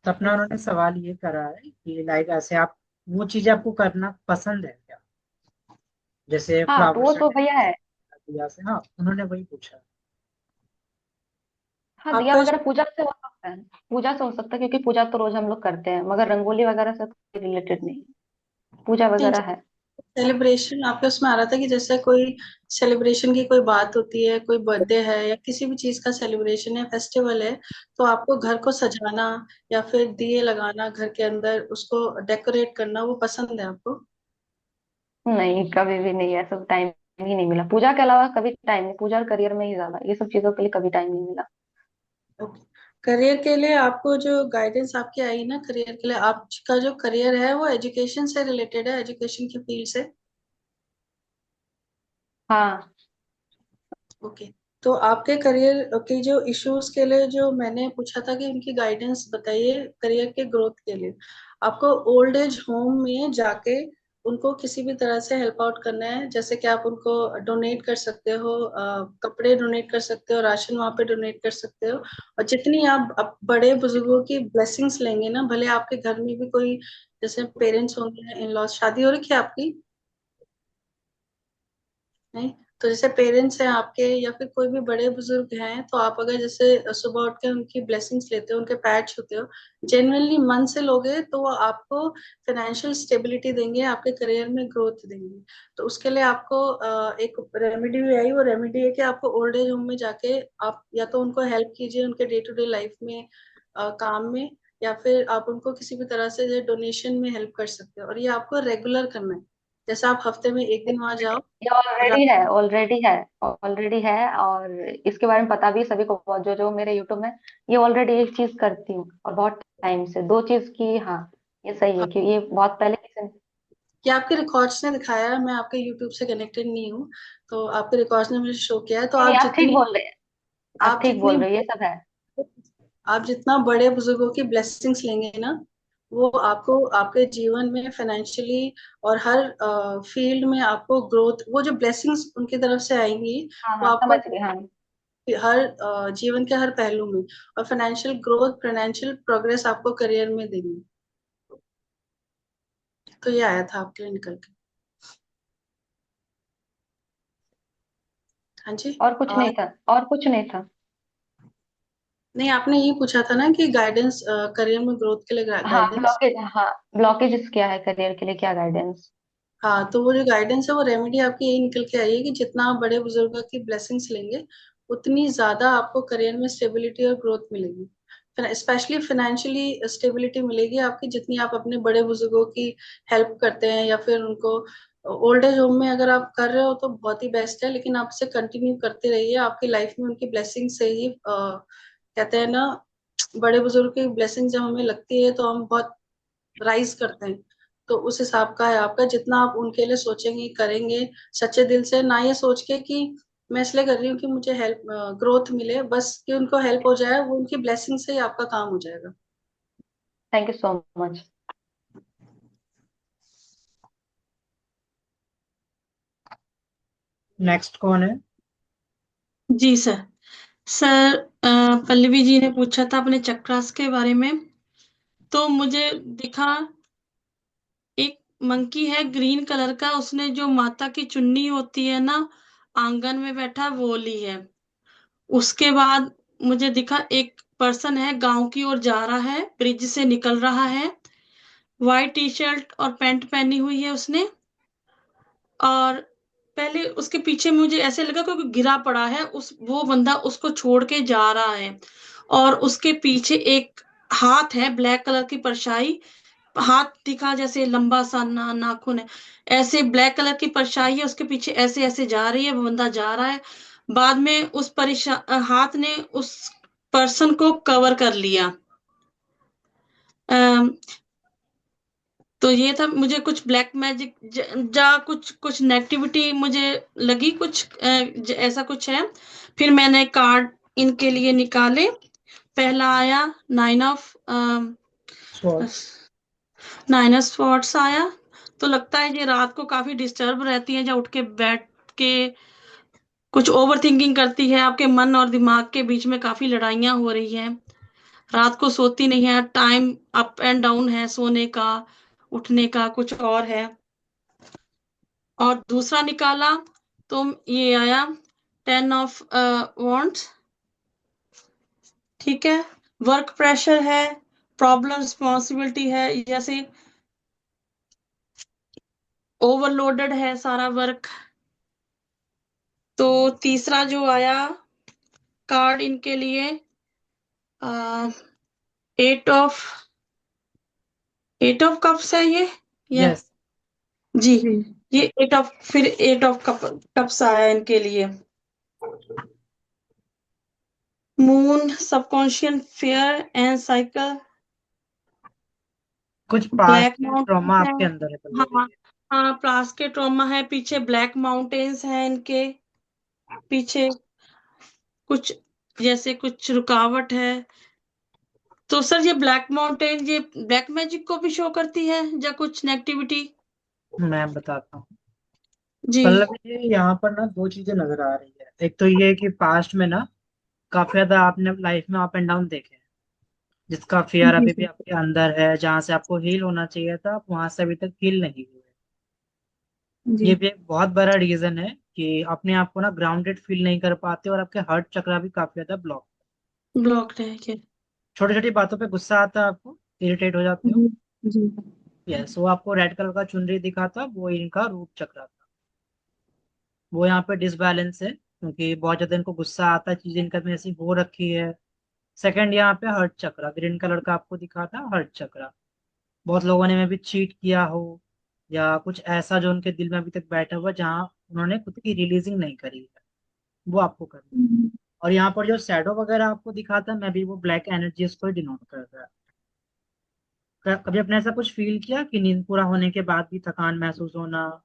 तो अपना उन्होंने सवाल ये करा है कि लाइक ऐसे आप, वो चीजें आपको करना पसंद है क्या, जैसे हाँ, तो फ्लावर वो से तो भैया है। दिया से। हाँ, उन्होंने वही पूछा। हाँ, दिया आपका वगैरह पूजा से हो सकता है। पूजा से हो सकता है, क्योंकि पूजा तो रोज हम लोग करते हैं, मगर रंगोली वगैरह से तो रिलेटेड नहीं है। पूजा वगैरह है। सेलिब्रेशन आपके उसमें आ रहा था कि जैसे कोई सेलिब्रेशन की कोई बात होती है, कोई बर्थडे है या किसी भी चीज का सेलिब्रेशन है, फेस्टिवल है, तो आपको घर को सजाना या फिर दिए लगाना घर के अंदर, उसको डेकोरेट करना, वो पसंद है आपको? नहीं, कभी भी नहीं, ऐसा टाइम ही नहीं मिला। पूजा के अलावा कभी टाइम नहीं, पूजा और करियर में ही ज्यादा, ये सब चीजों के लिए कभी टाइम नहीं मिला। ओके। करियर के लिए आपको जो गाइडेंस आपकी आई ना, करियर के लिए आपका जो करियर है वो एजुकेशन से रिलेटेड है, एजुकेशन की फील्ड से? हाँ। ओके। तो आपके करियर के जो इश्यूज के लिए जो मैंने पूछा था कि उनकी गाइडेंस बताइए करियर के ग्रोथ के लिए, आपको ओल्ड एज होम में जाके उनको किसी भी तरह से हेल्प आउट करना है। जैसे कि आप उनको डोनेट कर सकते हो, कपड़े डोनेट कर सकते हो, राशन वहां पे डोनेट कर सकते हो। और जितनी आप बड़े बुजुर्गों की ब्लेसिंग्स लेंगे ना, भले आपके घर में भी कोई जैसे पेरेंट्स होंगे, इन लॉज, शादी हो रखी है आपकी? नहीं? तो जैसे पेरेंट्स हैं आपके या फिर कोई भी बड़े बुजुर्ग हैं, तो आप अगर जैसे सुबह उठ के उनकी ब्लेसिंग्स लेते हो, उनके पैर छूते हो, जेन्युइनली मन से लोगे, तो वो आपको फाइनेंशियल स्टेबिलिटी देंगे, आपके करियर में ग्रोथ देंगे। तो उसके लिए आपको एक रेमेडी भी आई, वो रेमेडी है कि आपको ओल्ड एज होम में जाके आप या तो उनको हेल्प कीजिए उनके डे टू डे लाइफ में, काम में, या फिर आप उनको किसी भी तरह से डोनेशन में हेल्प कर सकते हो। और ये आपको रेगुलर करना है, जैसे आप हफ्ते में एक दिन वहां जाओ। ये ऑलरेडी है, ऑलरेडी है, ऑलरेडी है। और इसके बारे में पता भी सभी को, जो जो मेरे यूट्यूब में, ये ऑलरेडी एक चीज करती हूँ और बहुत टाइम से, दो चीज की। हाँ, ये सही है कि ये बहुत पहले किसी ने। ये आपके रिकॉर्ड्स ने दिखाया है, मैं आपके यूट्यूब से कनेक्टेड नहीं हूँ, तो आपके रिकॉर्ड्स ने मुझे शो किया है। तो नहीं नहीं, आप आप ठीक जितनी बोल रहे हैं, आप आप ठीक जितनी बोल रहे हैं, ये सब है। आप जितना बड़े बुजुर्गों की ब्लेसिंग्स लेंगे ना, वो आपको आपके जीवन में फाइनेंशियली और हर फील्ड में आपको ग्रोथ, वो जो ब्लेसिंग्स उनकी तरफ से आएंगी, हाँ वो हाँ, आपको समझ गए। हाँ, हर जीवन के हर पहलू में, और फाइनेंशियल ग्रोथ, फाइनेंशियल प्रोग्रेस आपको करियर में देंगी। तो ये आया था आपके लिए निकल के। हाँ जी। और कुछ नहीं था, और कुछ नहीं था। नहीं, आपने ये पूछा था ना कि गाइडेंस, करियर में ग्रोथ के लिए हाँ, गाइडेंस। ब्लॉकेज, हाँ, ब्लॉकेजेस क्या है करियर के लिए, क्या गाइडेंस। हाँ, तो वो जो गाइडेंस है वो रेमेडी आपकी यही निकल के आई है कि जितना आप बड़े बुजुर्गों की ब्लेसिंग्स लेंगे, उतनी ज्यादा आपको करियर में स्टेबिलिटी और ग्रोथ मिलेगी। स्पेशली फाइनेंशियली स्टेबिलिटी मिलेगी आपकी, जितनी आप अपने बड़े बुजुर्गों की हेल्प करते हैं या फिर उनको ओल्ड एज होम में अगर आप कर रहे हो तो बहुत ही बेस्ट है, लेकिन आप इसे कंटिन्यू करते रहिए। आपकी लाइफ में उनकी ब्लेसिंग से ही कहते हैं ना, बड़े बुजुर्ग की ब्लेसिंग जब हमें लगती है तो हम बहुत राइज करते हैं। तो उस हिसाब का है आपका, जितना आप उनके लिए सोचेंगे, करेंगे सच्चे दिल से, ना ये सोच के कि मैं इसलिए कर रही हूँ कि मुझे हेल्प, ग्रोथ मिले, बस कि उनको हेल्प हो जाए, वो उनकी ब्लेसिंग से ही आपका काम हो जाएगा। Thank you so much. Next कौन है? जी सर। सर, पल्लवी जी ने पूछा था अपने चक्रास के बारे में। तो मुझे दिखा एक मंकी है ग्रीन कलर का, उसने जो माता की चुन्नी होती है ना, आंगन में बैठा वो ली है। उसके बाद मुझे दिखा एक पर्सन है, गांव की ओर जा रहा है, ब्रिज से निकल रहा है, व्हाइट टी शर्ट और पैंट पहनी हुई है उसने। और पहले उसके पीछे मुझे ऐसे लगा कोई गिरा पड़ा है, उस वो बंदा उसको छोड़ के जा रहा है। और उसके पीछे एक हाथ है, ब्लैक कलर की परछाई, हाथ दिखा जैसे लंबा सा नाखून है, ऐसे ब्लैक कलर की परछाई है उसके पीछे, ऐसे ऐसे जा रही है, वो बंदा जा रहा है। बाद में उस हाथ ने उस पर्सन को कवर कर लिया। अम, तो ये था, मुझे कुछ ब्लैक मैजिक जा कुछ कुछ नेगेटिविटी मुझे लगी, कुछ ऐसा कुछ है। फिर मैंने कार्ड इनके लिए निकाले। पहला आया nine of swords. Nine of swords आया। तो लगता है ये रात को काफी डिस्टर्ब रहती है, जब उठ के बैठ के कुछ ओवर थिंकिंग करती है, आपके मन और दिमाग के बीच में काफी लड़ाइयां हो रही है, रात को सोती नहीं है, टाइम अप एंड डाउन है सोने का, उठने का कुछ और है। और दूसरा निकाला तो ये आया टेन ऑफ वॉन्ट्स। ठीक है, वर्क प्रेशर है, प्रॉब्लम रिस्पॉन्सिबिलिटी है, जैसे ओवरलोडेड है सारा वर्क। तो तीसरा जो आया कार्ड इनके लिए 8 ऑफ कप्स है ये यस जी। जी ये 8 ऑफ कप्स आया इनके लिए। Moon, subconscious fear and cycle, कुछ ब्लैक पास्ट माउंटेन्स ट्रॉमा है। आपके अंदर है पल्लवी। हाँ हाँ, प्लास के ट्रॉमा है, पीछे ब्लैक माउंटेन्स है इनके पीछे, कुछ जैसे कुछ रुकावट है। तो सर ये ब्लैक माउंटेन ये ब्लैक मैजिक को भी शो करती है या कुछ नेगेटिविटी? मैं बताता हूँ जी पल्लवी जी, यहाँ पर ना दो चीजें नजर आ रही है। एक तो ये कि पास्ट में ना काफी ज्यादा आपने लाइफ में अप एंड डाउन देखे हैं, जिसका फियर जी अभी भी सर आपके अंदर है। जहां से आपको हील होना चाहिए था, आप वहां से अभी तक हील नहीं हुए। जी ये भी एक बहुत बड़ा रीजन है कि अपने आप को ना ग्राउंडेड फील नहीं कर पाते, और आपके हार्ट चक्रा भी काफी ज्यादा ब्लॉक। ब्लॉक्ड है ये। छोटी छोटी बातों पे गुस्सा आता है, आपको इरिटेट हो जाते हो। जी जी यस, वो आपको रेड कलर का चुनरी दिखा था, वो इनका रूट चक्रा था। वो यहाँ पे डिसबैलेंस है क्योंकि बहुत ज्यादा इनको गुस्सा आता है, चीजें इनका में ऐसी हो रखी है। सेकंड यहाँ पे हर्ट चक्रा, ग्रीन कलर का आपको दिखा था हर्ट चक्रा। बहुत लोगों ने में भी चीट किया हो, या कुछ ऐसा जो उनके दिल में अभी तक बैठा हुआ, जहाँ उन्होंने खुद की रिलीजिंग नहीं करी है, वो आपको करनी है। और यहाँ पर जो शैडो वगैरह आपको दिखाता है, मैं भी वो ब्लैक एनर्जीज को डिनोट कर रहा है। कभी आपने ऐसा कुछ फील किया कि नींद पूरा होने के बाद भी थकान महसूस होना,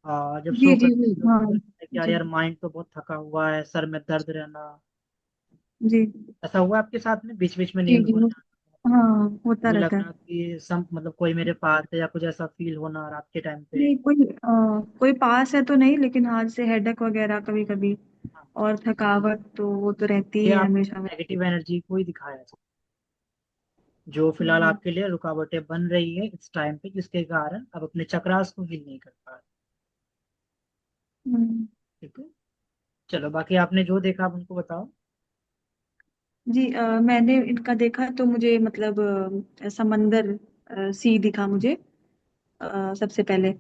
जब जी सो कर जी हाँ कि यार जी यार माइंड तो बहुत थका हुआ है, सर में दर्द रहना, जी ऐसा हुआ आपके साथ में बीच बीच में जी नींद जी हो जाना, हाँ होता ये रहता है। लगना कि सम मतलब कोई मेरे पास है, या कुछ ऐसा फील होना रात के टाइम पे? नहीं कोई पास है तो नहीं, लेकिन हाथ से हेडेक वगैरह कभी कभी, हाँ, और थकावट तो वो तो रहती ये ही है आपको हमेशा। नेगेटिव एनर्जी को ही दिखाया है, जो फिलहाल हम्म, आपके लिए रुकावटें बन रही है इस टाइम पे, जिसके कारण अब अपने चक्रास को हील नहीं कर पा रहे। हम्म। ठीक है, चलो बाकी आपने जो देखा आप उनको बताओ। जी मैंने इनका देखा तो मुझे मतलब समंदर सी दिखा मुझे सबसे पहले।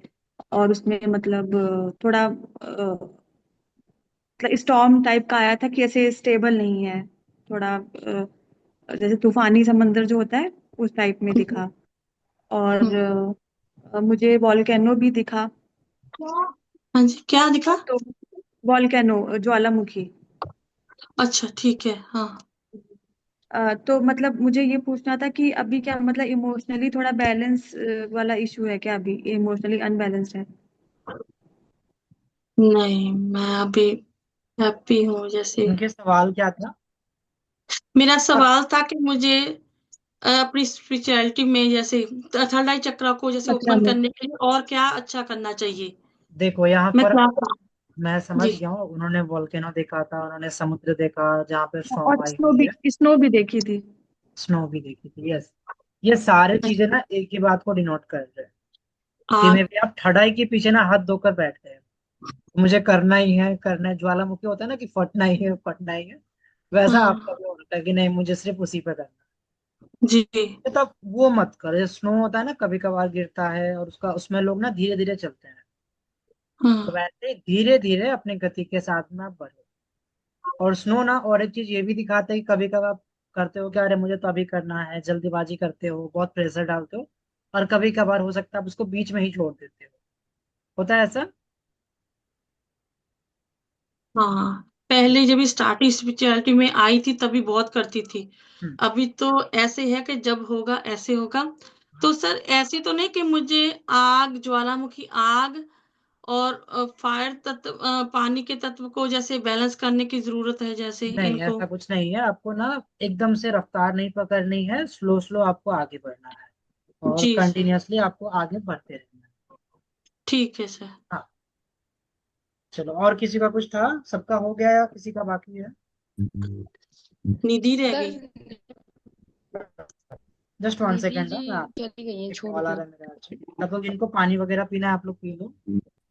और उसमें मतलब थोड़ा मतलब स्टॉर्म टाइप का आया था कि ऐसे स्टेबल नहीं है, थोड़ा जैसे तूफानी समंदर जो होता है उस टाइप में दिखा। और मुझे वॉल्केनो भी दिखा। हाँ जी, क्या दिखा? तो वॉल्केनो ज्वालामुखी। अच्छा ठीक है हाँ। तो मतलब मुझे ये पूछना था कि अभी क्या मतलब इमोशनली थोड़ा बैलेंस वाला इशू है क्या, अभी इमोशनली अनबैलेंस्ड है? नहीं, मैं अभी हैप्पी हूँ जैसे। उनके सवाल क्या था? मेरा सवाल था कि मुझे अपनी स्पिरिचुअलिटी में जैसे थर्ड आई चक्र को जैसे अच्छा ओपन मैं करने के लिए और क्या अच्छा करना चाहिए। देखो यहाँ मैं पर क्या मैं समझ जी। गया हूँ, उन्होंने वोल्केनो देखा था, उन्होंने समुद्र देखा जहाँ पे स्टॉर्म और आई हुई है, स्नो भी देखी थी। स्नो भी देखी थी। यस, ये सारे चीजें ना एक ही बात को डिनोट कर रहे हैं कि आग। मे भी आप ठड़ाई के पीछे ना हाथ धोकर बैठ गए, मुझे करना ही है करना है। ज्वालामुखी होता है ना कि फटना ही है फटना ही है, वैसा आपका हाँ भी होता है कि नहीं मुझे सिर्फ उसी पे करना जी। है। तो आप वो मत करो। स्नो होता है ना, कभी कभार गिरता है, और उसका उसमें लोग ना धीरे धीरे चलते हैं, तो हाँ वैसे धीरे धीरे अपनी गति के साथ में आप बढ़ो। और स्नो ना और एक चीज ये भी दिखाता है कि कभी कभार आप करते हो कि अरे मुझे तो अभी करना है, जल्दीबाजी करते हो, बहुत प्रेशर डालते हो, और कभी कभार हो सकता है आप उसको बीच में ही छोड़ देते हो। होता है ऐसा? हाँ, पहले जब स्टार्टिंग स्पिरिचुअलिटी में आई थी तभी बहुत करती थी। हम्म। अभी तो ऐसे है कि जब होगा ऐसे होगा। तो सर ऐसे तो नहीं कि मुझे आग, ज्वालामुखी आग और फायर तत्व, पानी के तत्व को जैसे बैलेंस करने की जरूरत है जैसे नहीं, इनको। ऐसा कुछ नहीं है। आपको ना एकदम से रफ्तार नहीं पकड़नी है, स्लो स्लो आपको आगे बढ़ना है, और जी सर। कंटिन्यूअसली आपको आगे बढ़ते रहना है। ठीक है सर। हाँ, चलो और किसी का कुछ था? सबका हो गया या किसी का बाकी है? निधि रह सर गई। जस्ट वन निधि सेकेंड, जी मैं चली गई हैं एक छोड़ कॉल आ के। रहा है मेरे आज। आप लोग इनको पानी वगैरह पीना है, आप लोग पी लो।